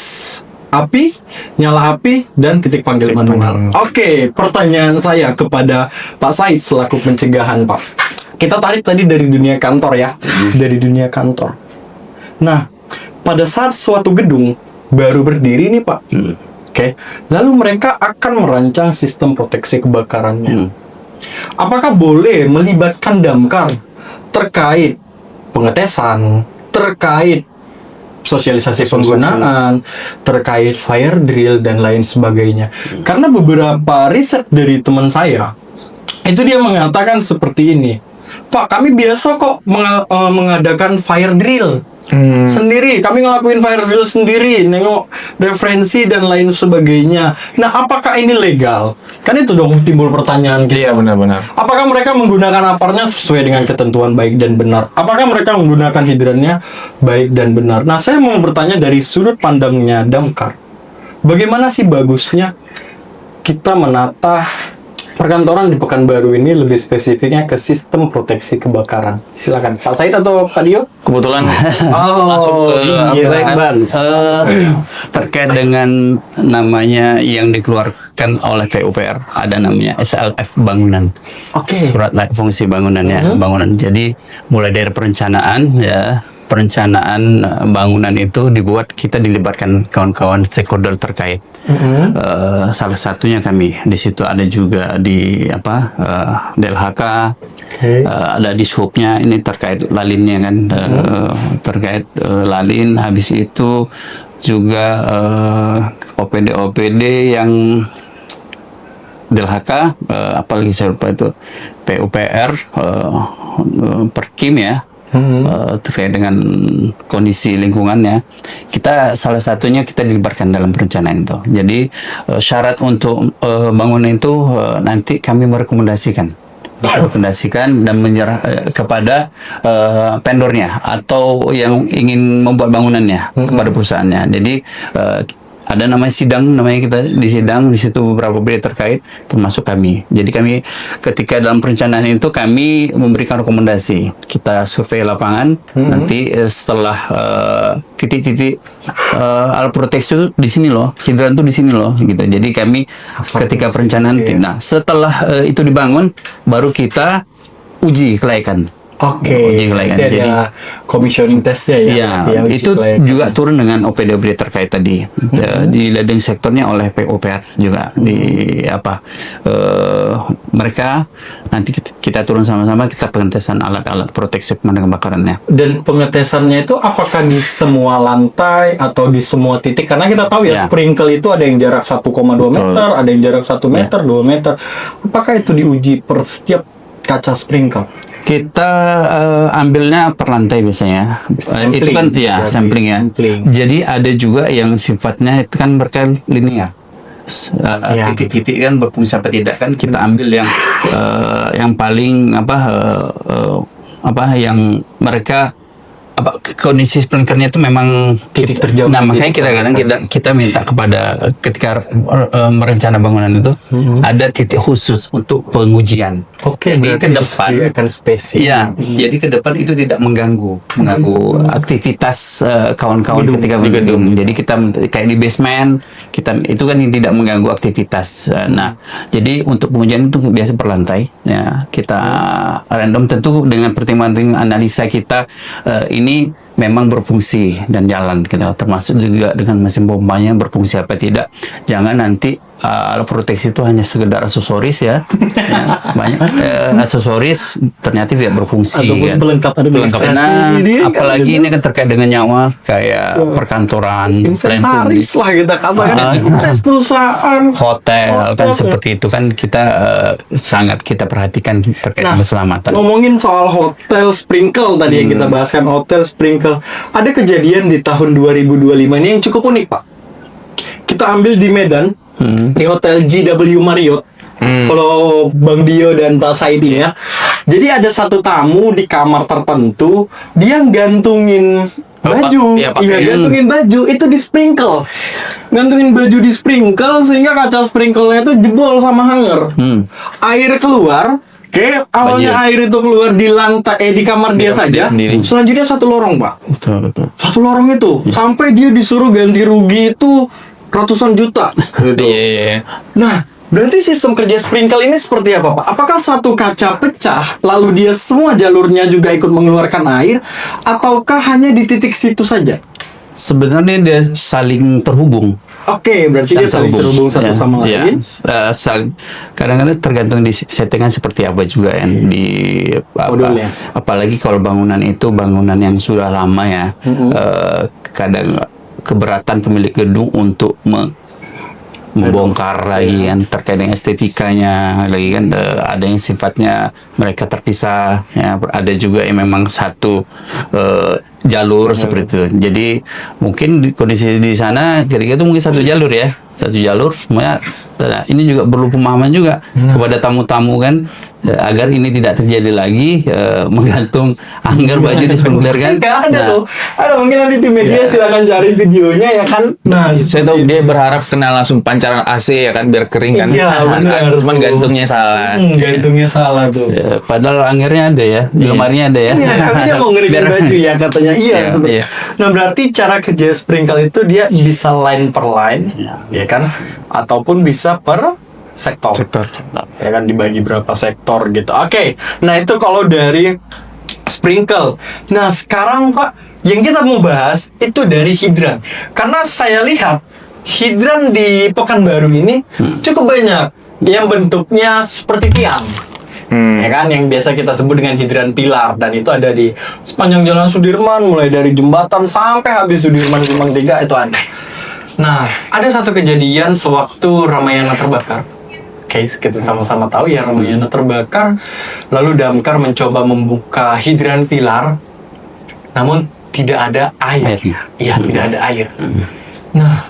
api, nyala api, dan titik panggil manual. Oke, pertanyaan saya kepada Pak Said selaku pencegahan Pak. Kita tarik tadi dari dunia kantor ya, dari dunia kantor. Nah, pada saat suatu gedung baru berdiri nih Pak, oke, lalu mereka akan merancang sistem proteksi kebakarannya. Apakah boleh melibatkan damkar terkait pengetesan, terkait sosialisasi penggunaan, terkait fire drill dan lain sebagainya? Karena beberapa riset dari teman saya itu dia mengatakan seperti ini, Pak, kami biasa kok mengadakan fire drill, sendiri, kami ngelakuin fire drill sendiri, nengok referensi dan lain sebagainya. Nah, apakah ini legal? Kan itu dong timbul pertanyaan kita. Iya, benar-benar. Apakah mereka menggunakan aparnya sesuai dengan ketentuan baik dan benar? Apakah mereka menggunakan hidrannya baik dan benar? Nah, saya mau bertanya dari sudut pandangnya Damkar. Bagaimana sih bagusnya kita menata perkantoran di Pekanbaru ini, lebih spesifiknya ke sistem proteksi kebakaran? Silakan Pak Said atau Pak Dio. Kebetulan masuk ke iya, Baik Bang, terkait dengan namanya yang dikeluarkan oleh PUPR, ada namanya SLF bangunan. Oke. Surat layak fungsi bangunannya, bangunan. Jadi mulai dari perencanaan ya, perencanaan bangunan itu dibuat, kita dilibatkan kawan-kawan stakeholder terkait. Salah satunya kami di situ, ada juga di DLHK, ada di Subnya, ini terkait lalinnya kan, terkait lalin. Habis itu juga OPD yang DLHK, apalagi saya lupa itu, PUPR, Perkim ya. Terkait dengan kondisi lingkungannya, kita salah satunya kita dilibatkan dalam perencanaan itu. Jadi syarat untuk bangunan itu nanti kami merekomendasikan dan menyerah kepada vendornya atau yang ingin membuat bangunannya, kepada perusahaannya. Jadi ada namanya sidang, kita di sidang, di situ beberapa bidang terkait termasuk kami. Jadi kami ketika dalam perencanaan itu kami memberikan rekomendasi, kita survei lapangan, nanti setelah titik-titik alat proteksi itu di sini loh, hidran itu di sini loh gitu. Jadi kami ketika perencanaan, nah setelah itu dibangun baru kita uji kelayakan. Uji kelayakan. Jadi ada commissioning testnya ya. Iya, uji itu kelayakan. juga turun dengan OPD terkait tadi. Di lading sektornya oleh PUPR juga mereka nanti kita turun sama-sama, kita pengetesan alat-alat proteksi pemadam kebakarannya. Dan pengetesannya itu apakah di semua lantai atau di semua titik? Karena kita tahu ya, sprinkle itu ada yang jarak 1,2 meter, ada yang jarak 1 meter, 2 meter. Apakah itu diuji per setiap kaca sprinkle? Kita ambilnya per lantai biasanya. Itu kan sampling ya. Jadi ada juga yang sifatnya itu kan berkali linear. Titik-titik kan berfungsi apa tidak kan, kita ambil yang paling yang mereka kondisi sprinklernya itu memang titik terjauh. Nah, makanya kita minta kepada ketika merencana bangunan itu ada titik khusus untuk pengujian. Jadi ke depan akan spesifik. Ya, jadi ke depan itu tidak mengganggu aktivitas kawan-kawan ketika di gedung. Jadi kita kayak di basement, kita itu kan yang tidak mengganggu aktivitas. Nah, jadi untuk pengujian itu biasa per lantai. Ya, kita random tentu dengan pertimbangan analisa kita ini memang berfungsi dan jalan, kita termasuk juga dengan mesin pompanya berfungsi apa tidak. Jangan nanti alat proteksi itu hanya sekedar aksesoris ya, banyak aksesoris ternyata tidak berfungsi ataupun kan. pelengkap administrasi. Apalagi ini kan terkait dengan nyawa, kayak perkantoran, inventaris lah kita katakan, inventaris perusahaan, hotel kan seperti itu kan, kita sangat kita perhatikan terkait dengan keselamatan. Ngomongin soal hotel sprinkle tadi yang kita bahaskan, hotel sprinkle, ada kejadian di tahun 2025 ini yang cukup unik Pak. Kita ambil di Medan, di Hotel JW Marriott. Kalau Bang Dio dan Pak Said ya. Jadi ada satu tamu di kamar tertentu, dia gantungin baju, gantungin baju itu di sprinkle, gantungin baju di sprinkle sehingga kaca sprinklenya itu jebol sama hanger. Air keluar. Awalnya air itu keluar di lantai, di kamar dia saja. Selanjutnya satu lorong Pak. Betul. Satu lorong itu sampai dia disuruh ganti rugi itu ratusan juta. Nah, berarti sistem kerja sprinkle ini seperti apa Pak? Apakah satu kaca pecah lalu dia semua jalurnya juga ikut mengeluarkan air, ataukah hanya di titik situ saja? Sebenarnya dia saling terhubung. Berarti dia saling terhubung satu sama lain. Kadang-kadang tergantung di settingan seperti apa juga yang di apalagi kalau bangunan itu bangunan yang sudah lama ya. Kadang keberatan pemilik gedung untuk membongkar lagi kan, terkait dengan estetikanya lagi kan, ada yang sifatnya mereka terpisah ya, ada juga yang memang satu jalur seperti itu. Jadi mungkin kondisi di sana kira-kira itu mungkin satu jalur ya, satu jalur semuanya. Nah, ini juga perlu pemahaman juga kepada tamu-tamu kan, agar ini tidak terjadi lagi menggantung anggar baju di sekunder kan. Nggak ada Nah, loh. Ada mungkin nanti di media silakan cari videonya ya kan. Nah, Saya tahu dia berharap kena langsung pancaran AC ya kan biar kering kan. Iya, benar. Cuman gantungnya salah. gantungnya salah tuh. padahal anggarnya ada ya, di lemarinya ada ya. Iya, tapi dia mau ngerikin Biar- baju ya katanya. Iya, Iya, seperti- iya. Nah, berarti cara kerja sprinkle itu dia bisa line per line, ya kan? Ataupun bisa per sektor. Ya kan, dibagi berapa sektor gitu. Oke. Nah, itu kalau dari sprinkle. Nah, sekarang Pak, yang kita mau bahas itu dari hidran. Karena saya lihat hidran di Pekanbaru ini cukup banyak yang bentuknya seperti tiang. Ya kan, yang biasa kita sebut dengan hidran pilar, dan itu ada di sepanjang Jalan Sudirman, mulai dari jembatan sampai habis Sudirman Kemang 3 itu ada. Nah, ada satu kejadian sewaktu Ramayana terbakar. Oke, kita sama-sama tahu ya, Ramayana terbakar. Lalu damkar mencoba membuka hidran pilar, namun tidak ada air. Airnya. Iya, tidak ada air. Nah,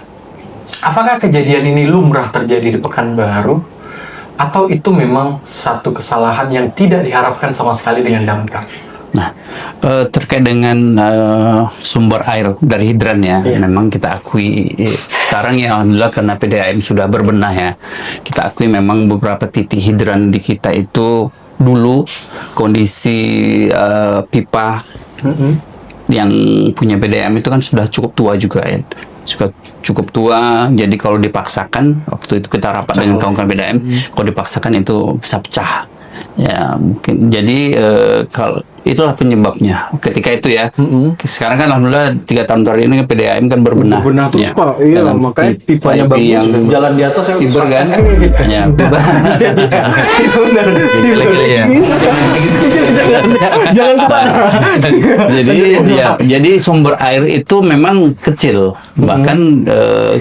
apakah kejadian ini lumrah terjadi di Pekanbaru? Atau itu memang satu kesalahan yang tidak diharapkan sama sekali dengan damkar? Nah, terkait dengan sumber air dari hidran ya, Iya. memang kita akui sekarang ya alhamdulillah karena PDAM sudah berbenah ya, kita akui memang beberapa titik hidran di kita itu dulu kondisi pipa yang punya PDAM itu kan sudah cukup tua juga ya, sudah cukup tua. Jadi kalau dipaksakan, waktu itu kita rapat dengan kawan-kawan PDAM, kalau dipaksakan itu bisa pecah. Ya mungkin jadi kalau itulah penyebabnya ketika itu ya. Sekarang kan alhamdulillah 3 tahun terakhir ini kan PDAM kan berbenah. Berbenah terus, Ya. Pak. Iya, Dalam makanya pi- pipanya pipe bagus. yang Jalan di atas yang fiber kan. Hanya fiber. Benar. Lagi-lagi ya. Jangan kemana. jadi sumber air itu memang kecil. Bahkan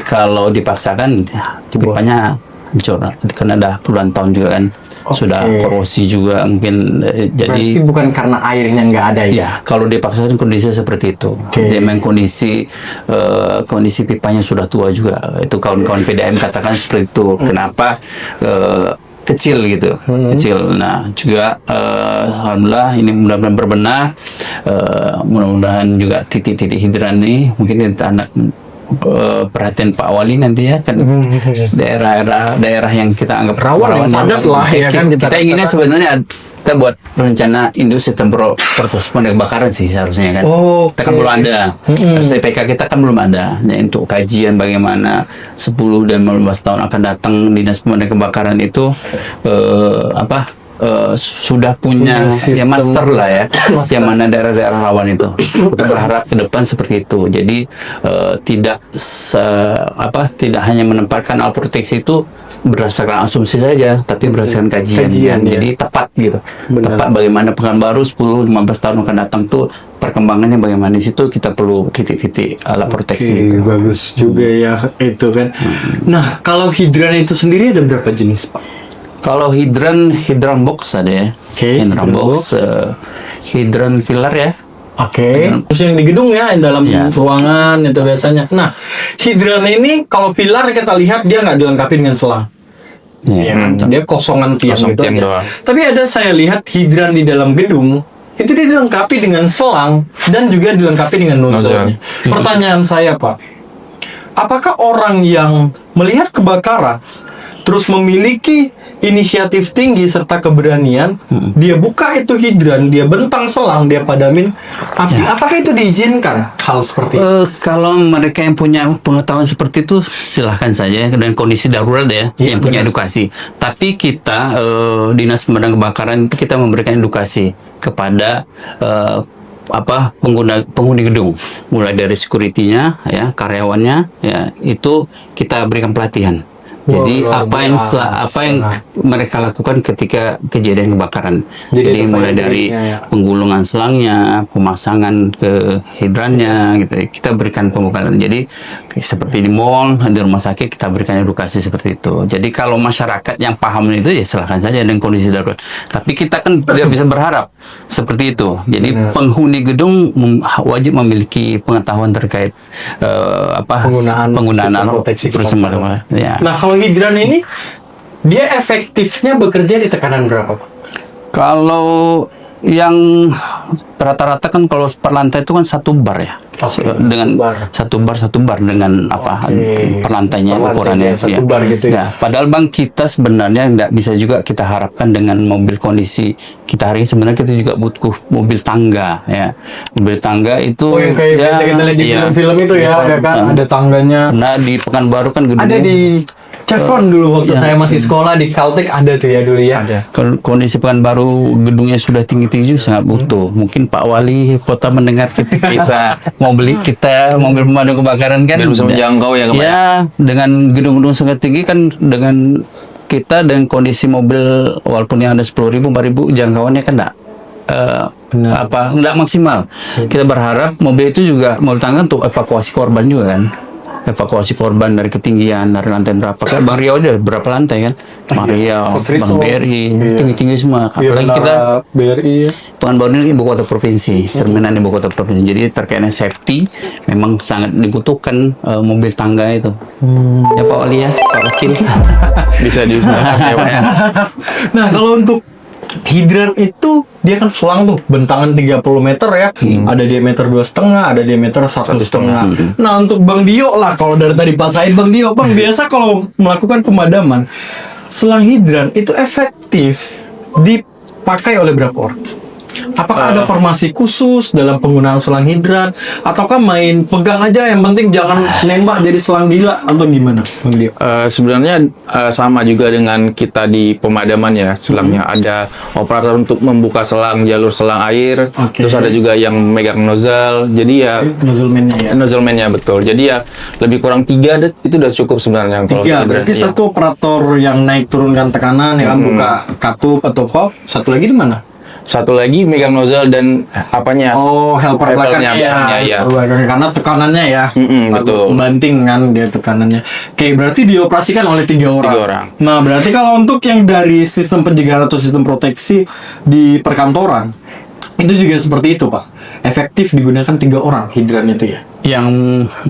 kalau dipaksakan ya, pipanya hancur karena ada puluhan tahun juga kan. Sudah korosi juga mungkin Berarti jadi bukan karena airnya nggak ada ya? ya, kalau dipaksakan kondisi seperti itu. Jadi memang kondisi pipanya sudah tua juga. Itu kawan-kawan PDAM katakan seperti itu. Kenapa kecil gitu, kecil. Nah juga alhamdulillah ini mudah-mudahan berbenah. Mudah-mudahan juga titik-titik hidran ini mungkin kita anak perhatian Pak Wali nanti ya kan, daerah yang kita anggap Rawan, yang padat lah, ya kan, kita kita inginnya sebenarnya kita buat rencana industri sistem protes kebakaran sih seharusnya kan. Kita kan belum ada. CPK kita kan belum ada. Nah, untuk kajian bagaimana 10 dan 15 tahun akan datang dinas pemadam kebakaran itu sudah punya ya master lah ya, yang mana daerah-daerah rawan itu. Kita berharap ke depan seperti itu. Jadi tidak hanya menempatkan alat proteksi itu berdasarkan asumsi saja, tapi berdasarkan kajian Kajian, ya. Jadi tepat gitu. Tepat bagaimana Pekanbaru 10-15 tahun akan datang tuh perkembangannya bagaimana. Di situ kita perlu titik-titik alat proteksi. Bagus juga ya itu kan. Nah, kalau hidran itu sendiri ada berapa jenis, Pak? Kalau hidran box ada ya. Oke, hidran hidran box, hidran pilar ya. Oke. Terus yang di gedung ya, yang dalam Ya. ruangan itu biasanya. Nah, hidran ini kalau pilar kita lihat dia nggak dilengkapi dengan selang. Ya, kan? Dia kosongan tiang Kosong gitu tiang aja. doang. Tapi ada saya lihat hidran di dalam gedung itu dia dilengkapi dengan selang dan juga dilengkapi dengan nozzle. Pertanyaan saya, Pak, apakah orang yang melihat kebakaran terus memiliki inisiatif tinggi serta keberanian, dia buka itu hidran, dia bentang selang, dia padamin api, apakah itu diizinkan hal seperti itu? Kalau mereka yang punya pengetahuan seperti itu silahkan saja dan kondisi darurat ya, yang punya edukasi. Tapi kita dinas pemadam kebakaran itu kita memberikan edukasi kepada penghuni gedung, mulai dari security-nya ya, karyawannya ya, itu kita berikan pelatihan Jadi luar apa yang mereka lakukan ketika kejadian kebakaran. Jadi Jadi ada mulai fire dari breaknya, ya. penggulungan selangnya, pemasangan ke hidrannya, gitu. Kita berikan pembekalan. Jadi seperti di mall, di rumah sakit kita berikan edukasi seperti itu. Jadi kalau masyarakat yang paham itu ya silahkan saja dengan kondisi darurat. Tapi kita kan tidak bisa berharap seperti itu. Jadi penghuni gedung wajib memiliki pengetahuan terkait penggunaan sistem proteksi bersama. Ya. Nah, kalau hidran ini dia efektifnya bekerja di tekanan berapa, Pak? Kalau yang rata-rata kan kalau per lantai itu kan 1 bar ya. Oke, Dengan 1 bar. satu bar dengan per lantainya Per ukurannya. lantainya 1 bar gitu ya. Ya, padahal Bang kita sebenarnya nggak bisa juga kita harapkan dengan mobil kondisi kita hari ini, sebenarnya kita juga butuh mobil tangga ya. Mobil tangga itu Yang kayak biasa kita lihat di film-film itu ya kan, ada tangganya. Nah, di Pekanbaru kan gedungnya Ada di Chevron dulu waktu saya masih sekolah di Caltech ada tuh ya dulu ya. Ada. Kalau kondisi Pekanbaru gedungnya sudah tinggi-tinggi sangat butuh. Mungkin Pak Wali kota mendengar kita mau beli mobil pemadam kebakaran kan Biar bisa menjangkau ya, Pak. Ya, dengan gedung-gedung sangat tinggi kan dengan kita dengan kondisi mobil walaupun yang ada 10.000 4.000 jangkauannya kan enggak maksimal. Kita berharap mobil itu juga mobil tangga untuk evakuasi korban juga kan. Evakuasi korban dari ketinggian dari lantai berapa kan Bang Riau ada berapa lantai kan Bang Riau, Bang BRI tinggi-tinggi semua apalagi kita BRI ya. Pekanbaru ini ibu kota provinsi cerminan ibu kota provinsi jadi terkait dengan safety memang sangat dibutuhkan mobil tangga itu ya Pak Wali ya Pak Wakil Bisa diusahakan ya, Pak ya. Nah, kalau untuk hidran itu dia kan selang tuh bentangan 30 meter ya, ada diameter 2,5, ada diameter 1,5. Nah, untuk Bang Dio lah, kalau dari tadi Pak Said, Bang Dio, Bang biasa kalau melakukan pemadaman selang hidran itu efektif dipakai oleh berapa orang? Apakah ada formasi khusus dalam penggunaan selang hidran, ataukah main pegang aja yang penting jangan nembak jadi selang gila atau gimana, Bang Dio? Sebenarnya sama juga dengan kita di pemadaman ya selangnya ada operator untuk membuka selang jalur selang air, Oke. terus ada juga yang megang nozzle. Jadi ya Nozzleman-nya ya. nozzleman-nya betul. Jadi ya lebih kurang 3 itu udah cukup sebenarnya kalau Tiga, hidran. berarti Iya. satu operator yang naik turunkan tekanan ya kan, buka katup atau valve, satu lagi di mana? Satu lagi megang nozzle dan apanya? Oh, helper belakangnya belakangnya, ya. ya. Belakangnya, karena tekanannya ya. Betul. Banting kan dia tekanannya. Oke, berarti dioperasikan oleh 3 orang. 3 orang. Nah, berarti kalau untuk yang dari sistem pencegahan atau sistem proteksi di perkantoran itu juga seperti itu, Pak. Efektif digunakan 3 orang hidran itu ya. yang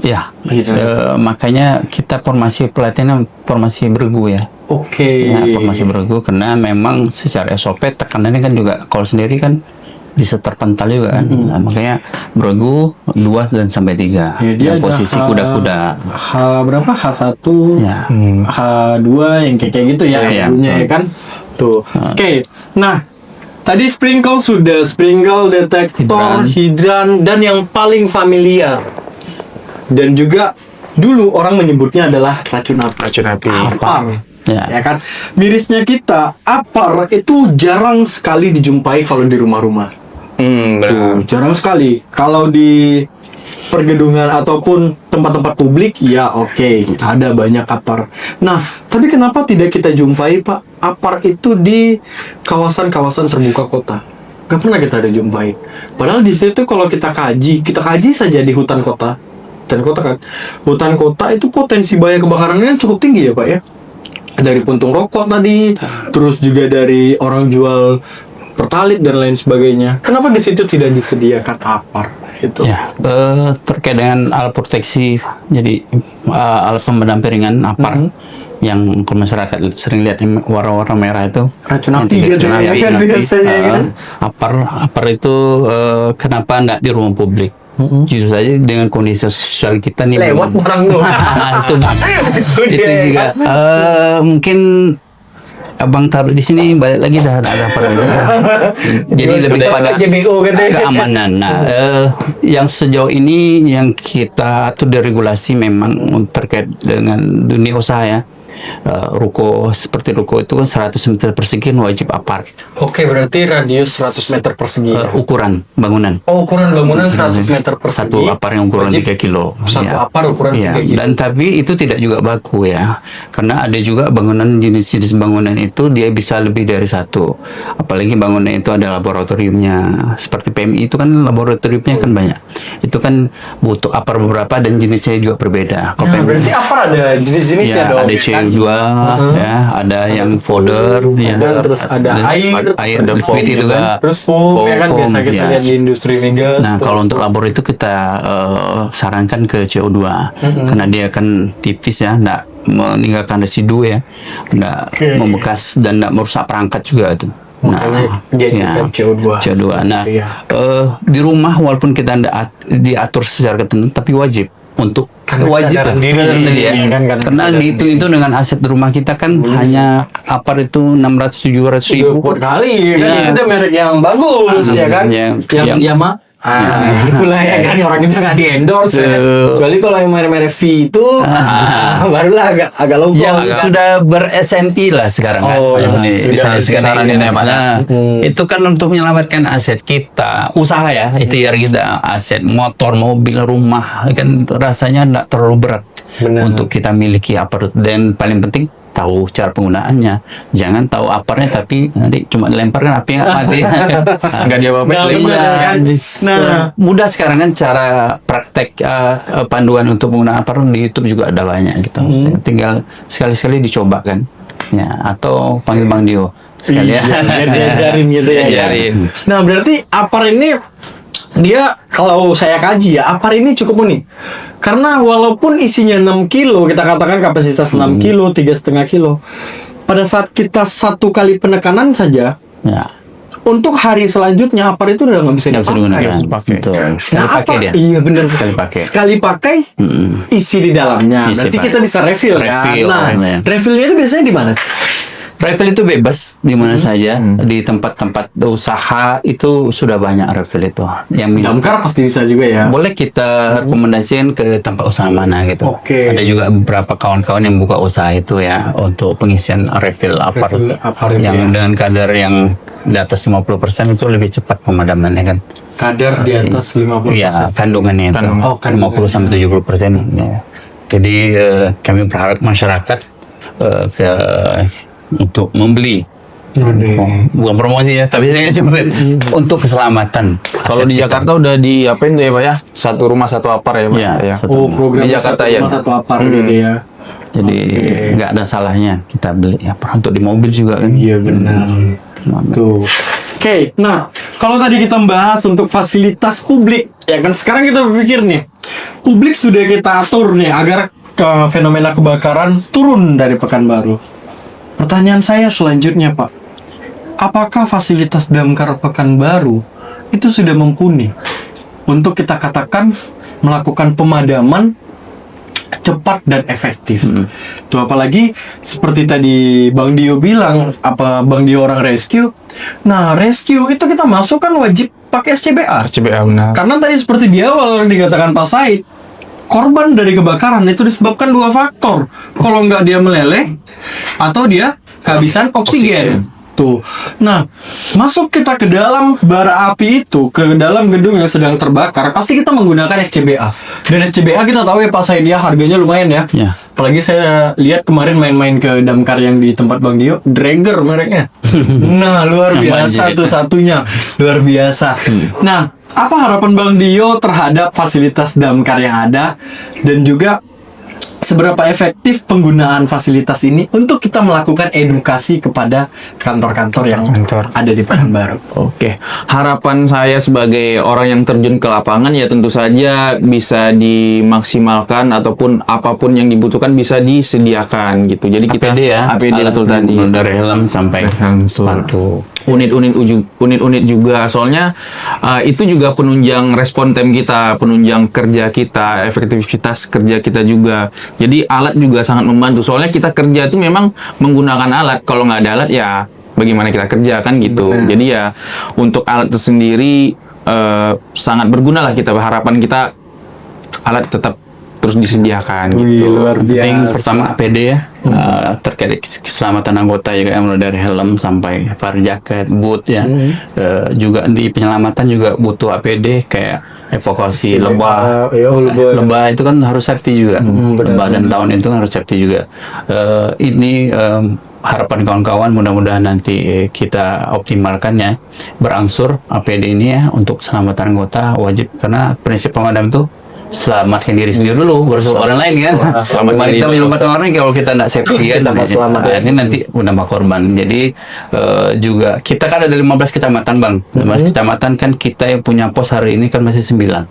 ya Hidran. makanya kita formasi pelatihannya formasi bergu ya. Oke. Ya, formasi bergu karena memang secara SOP tekanannya kan juga kalau sendiri kan bisa terpental juga kan. Nah, makanya bergu 2 dan sampai 3. Ya, dia yang posisi ada kuda-kuda. H berapa? H1, Ya. H2 yang kayak gitu ya, Iya, ya kan? Tuh. Oke. Nah, tadi sprinkle detektor, hidran, dan yang paling familiar. Dan juga dulu orang menyebutnya adalah racun api. Racun api. Apar. Ya. Ya kan? Mirisnya kita, apar itu jarang sekali dijumpai kalau di rumah-rumah. Benar. Jarang sekali. Kalau di pergedungan ataupun tempat-tempat publik, ya oke, ada banyak apar. Nah, tapi kenapa tidak kita jumpai, Pak, apar itu di kawasan-kawasan terbuka kota? Gak pernah kita ada jumpai. Padahal di situ kalau kita kaji saja di hutan kota. Hutan kota itu potensi bahaya kebakarannya cukup tinggi ya, Pak ya. Dari puntung rokok tadi, terus juga dari orang jual pertalit dan lain sebagainya. Kenapa di situ tidak disediakan apar itu? Ya, terkait dengan alat proteksi, jadi alat pemadam piringan apar yang kalau masyarakat sering lihat yang warna-warna merah itu Racun yang api gitu ya kan biasanya kan. apar itu kenapa enggak di ruang publik? Justru saja dengan kondisi sosial kita nih Lewat memang- orang tuh. itu juga mungkin abang taruh di sini balik lagi dah ada apa jadi lebih pada JBO katanya. keamanan. Nah, yang sejauh ini yang kita atur dari regulasi memang terkait dengan dunia usaha ya. ruko seperti ruko itu kan 100 meter persegi wajib apar. Oke, berarti radius 100 meter persegi. Ukuran bangunan. Oh, ukuran bangunan 100 meter persegi. Satu apar yang ukuran wajib 3 kilo. Satu Ya. apar ukuran Ya, 3 kilo. dan tapi itu tidak juga baku ya, karena ada juga bangunan jenis-jenis bangunan itu dia bisa lebih dari satu, apalagi bangunan itu ada laboratoriumnya, seperti PMI itu kan laboratoriumnya kan banyak, itu kan butuh apar beberapa dan jenisnya juga berbeda. Kalau Nah, PMI berarti apar ada jenis-jenis ya, ya dong? ada CO2 ya, ada yang folder ya, Terus ada air, ada liquid itu kan. terus foam, ya kan Foam, biasa kita ya. lihat di industri migas. Nah, kalau untuk labor itu kita sarankan ke CO2 karena dia kan tipis ya, enggak meninggalkan residu ya, enggak membekas dan enggak merusak perangkat juga itu. Makanya dia juga CO2. CO2. Nah, Gitu ya. di rumah walaupun kita enggak diatur secara ketentuan tapi wajib untuk Karena wajib kesadaran diri, tadi ya. kan, karena Karena kesadaran dihitung itu dengan aset rumah kita kan hanya apar itu 600-700 ribu. Buat kali kan Ya. itu udah merek yang bagus ya kan, yang- yang Yamaha. Itulah ya kan orang kita nggak di endorse ya. Kecuali kalau yang merek-merek V itu barulah agak low Yang cost. sudah ber-SNI lah sekarang kan. Oh, yang Bisa sudah sekarang disaranin ini. ya, Pak. Nah, itu kan untuk menyelamatkan aset kita, usaha ya, ikhtiar kita, aset motor, mobil, rumah, kan rasanya tidak terlalu berat Benar. untuk kita miliki apart. Dan paling penting tahu cara penggunaannya. Jangan tahu aparnya tapi nanti cuma dilempar kan api nggak mati. Nggak diapa-apain. Nah, benar kan. Nah, Mudah sekarang kan cara praktek panduan untuk penggunaan apar di YouTube juga ada banyak gitu. Tinggal sekali-sekali dicoba kan. Ya, atau panggil Bang Dio sekali iya, ya. biar diajarin gitu ya. Diajarin. Nah, berarti apar ini dia kalau saya kaji ya, apar ini cukup unik. Karena walaupun isinya 6 kilo, kita katakan kapasitas 6 kilo, 3,5 kilo. Pada saat kita satu kali penekanan saja, Ya, untuk hari selanjutnya apar itu udah nggak bisa nggak bisa dipakai. digunakan. Betul. Sekali Nah, pakai apa? dia. Iya benar Sekali pakai. Sekali pakai, isi di dalamnya. Isi Berarti pakai. kita bisa refill kan. Refill, Nah, ya. refillnya itu biasanya di mana sih? Refill itu bebas di mana saja, di tempat-tempat usaha itu sudah banyak refill itu. Yang minum Damkar pasti bisa juga ya. boleh kita rekomendasikan ke tempat usaha mana gitu. Oke. Ada juga beberapa kawan-kawan yang buka usaha itu ya untuk pengisian refill apar, Refill apar itu yang ya. dengan kadar yang di atas 50% itu lebih cepat pemadamannya kan. Kadar di atas 50%. Iya, kandungannya itu. Oh, kandungannya. 50 sampai 70%. Ya. Jadi kami berharap masyarakat untuk membeli. Bukan promosi ya, tapi saya cuma untuk keselamatan. Kalau di Jakarta udah di apain tuh ya Pak ya? Satu rumah satu apar ya Pak? Iya, Ya. satu Oh, program Di Jakarta ya? satu apar gitu ya. Jadi nggak ada salahnya kita beli apa untuk di mobil juga kan. Iya benar. Tuh. Oke, nah kalau tadi kita membahas untuk fasilitas publik, ya kan sekarang kita berpikir nih, publik sudah kita atur nih agar fenomena kebakaran turun dari Pekanbaru. Pertanyaan saya selanjutnya Pak, apakah fasilitas damkar Pekanbaru itu sudah mumpuni untuk kita katakan melakukan pemadaman cepat dan efektif? Tuh apalagi seperti tadi Bang Dio bilang, apa Bang Dio orang rescue. Nah, rescue itu kita masuk kan wajib pakai SCBA. CBA benar. Karena tadi seperti di awal dikatakan Pak Said, korban dari kebakaran itu disebabkan 2 faktor. Kalau nggak dia meleleh atau dia kehabisan oksigen. Tuh. Nah, masuk kita ke dalam bara api itu, ke dalam gedung yang sedang terbakar, pasti kita menggunakan SCBA. Dan SCBA kita tahu ya Pak Said ya, harganya lumayan ya. Ya. Apalagi saya lihat kemarin main-main ke damkar yang di tempat Bang Dio, Drager mereknya. Nah, luar biasa tuh satunya. Luar biasa. Nah, apa harapan Bang Dio terhadap fasilitas damkar yang ada dan juga seberapa efektif penggunaan fasilitas ini untuk kita melakukan edukasi kepada kantor-kantor yang ada di Pekanbaru? Oke, harapan saya sebagai orang yang terjun ke lapangan ya tentu saja bisa dimaksimalkan ataupun apapun yang dibutuhkan bisa disediakan gitu. Jadi kita APD ya, APD alat betul tadi. dari helm sampai sepatu. Unit-unit juga soalnya itu juga penunjang respon time kita, penunjang kerja kita, efektivitas kerja kita juga. Jadi alat juga sangat membantu. Soalnya kita kerja itu memang menggunakan alat. Kalau nggak ada alat ya bagaimana kita kerja kan gitu. Jadi ya untuk alat itu sendiri sangat berguna lah kita. Harapan kita alat tetap terus disediakan Wih, gitu. luar Penting biasa. pertama APD ya, terkait keselamatan anggota juga, mulai dari helm sampai fire jacket, boot ya. Juga di penyelamatan juga butuh APD kayak evakuasi lebah. Lebah itu kan harus safety juga. Lebah dan tahun itu kan harus safety juga. Ini harapan kawan-kawan, mudah-mudahan nanti kita optimalkan ya, berangsur APD ini ya untuk keselamatan anggota wajib, karena prinsip pemadam itu selamatkan diri sendiri dulu baru orang lain kan. Selamat kita menyelamatkan orang, kalau kita tidak safety kan ini nanti menambah korban. Jadi juga kita kan ada 15 kecamatan Bang. 15 kecamatan kan kita yang punya pos hari ini kan masih 9.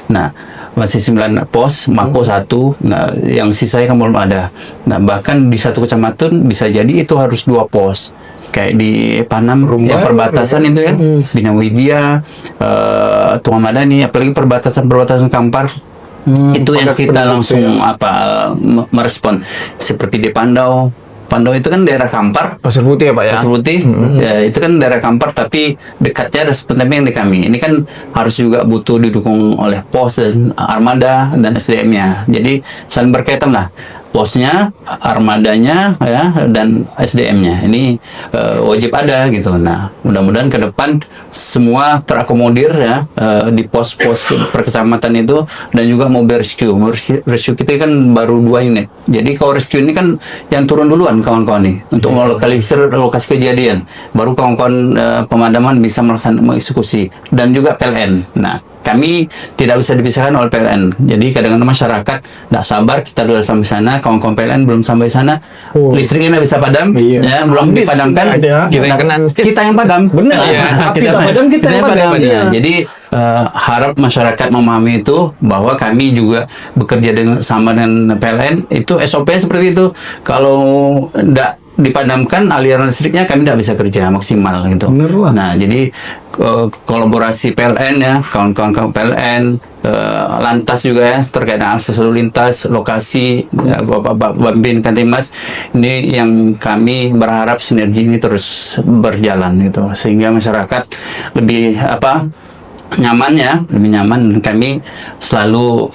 Nah, masih 9 pos, Mako 1. Nah, yang sisanya kan belum ada. Nah, bahkan di satu kecamatan bisa jadi itu harus 2 pos. Kayak di Panam, yang perbatasan itu kan, Bina Widya, Tua Madani, apalagi perbatasan Kampar. Itu yang kita langsung merespon. Seperti di Pandau. Pandau itu kan daerah Kampar. Pasir Putih ya Pak ya? Pasir Putih, ya, itu kan daerah Kampar, tapi dekatnya respon yang di kami. Ini kan harus juga butuh didukung oleh pos dan armada dan SDM-nya. Jadi saling berkaitan lah. Posnya, armadanya, ya, dan SDM-nya. Ini wajib ada gitu. Nah, mudah-mudahan ke depan semua terakomodir ya di pos-pos perkecamatan itu, dan juga mobil rescue. Mobil rescue kita kan baru 2 unit. Jadi kalau rescue ini kan yang turun duluan kawan-kawan nih untuk melokalisir lokasi kejadian. Baru kawan-kawan pemadaman bisa melaksanakan mengeksekusi, dan juga PLN. Nah, kami tidak bisa dipisahkan oleh PLN. Jadi kadang-kadang masyarakat tidak sabar, kita sudah sampai sana, kawan-kawan PLN belum sampai sana, listriknya tidak bisa padam, ya, belum dipadamkan, kita yang padam. Benar. Kita padam, kita yang padam. Jadi harap masyarakat memahami itu, bahwa kami juga bekerja sama dengan PLN, itu SOP seperti itu. Kalau tidak dipadamkan aliran listriknya, kami tidak bisa kerja maksimal gitu. Nah, jadi kolaborasi PLN ya, kawan-kawan PLN, lantas juga ya, terkait dengan akses lalu lintas, lokasi, ya, Bapak Babin Kantimas, ini yang kami berharap sinergi ini terus berjalan gitu, sehingga masyarakat lebih nyaman ya, lebih nyaman, dan kami selalu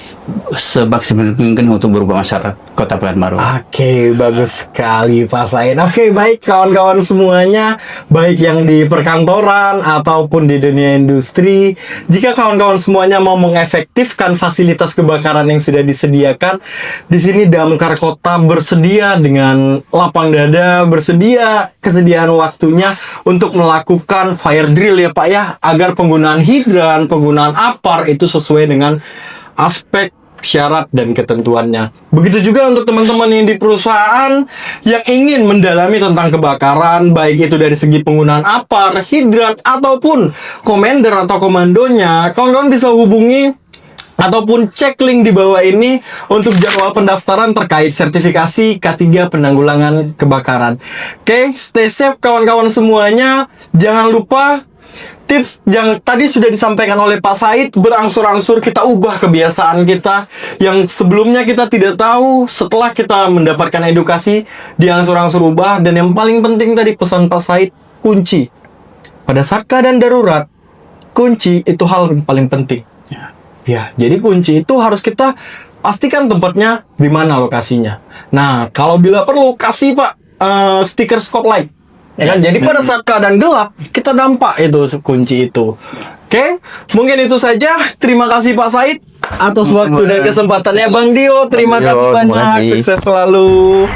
semaksimal mungkin untuk berubah masyarakat Kota Pekanbaru. Oke, bagus sekali Pak Said. Oke, baik kawan-kawan semuanya, baik yang di perkantoran ataupun di dunia industri, jika kawan-kawan semuanya mau mengefektifkan fasilitas kebakaran yang sudah disediakan, di sini Damkar Kota bersedia dengan lapang dada, bersedia kesediaan waktunya untuk melakukan fire drill ya Pak ya, agar penggunaan hidran, penggunaan APAR itu sesuai dengan aspek syarat dan ketentuannya. Begitu juga untuk teman-teman yang di perusahaan yang ingin mendalami tentang kebakaran, baik itu dari segi penggunaan APAR, hidran, ataupun komander atau komandonya, kawan-kawan bisa hubungi ataupun cek link di bawah ini untuk jadwal pendaftaran terkait sertifikasi K3 penanggulangan kebakaran. Oke, stay safe kawan-kawan semuanya. Jangan lupa tips yang tadi sudah disampaikan oleh Pak Said, berangsur-angsur kita ubah kebiasaan kita yang sebelumnya kita tidak tahu. Setelah kita mendapatkan edukasi, diangsur-angsur ubah. Dan yang paling penting tadi pesan Pak Said, kunci pada saat keadaan darurat, kunci itu hal yang paling penting. Ya, jadi kunci itu harus kita pastikan tempatnya di mana lokasinya. Nah, kalau bila perlu kasih Pak stiker spotlight. Ya kan? Jadi pada saat keadaan gelap, kita dampak itu kunci itu. Oke, mungkin itu saja. Terima kasih Pak Said atas waktu dan kesempatannya. Bang Dio, terima kasih banyak. Sukses selalu.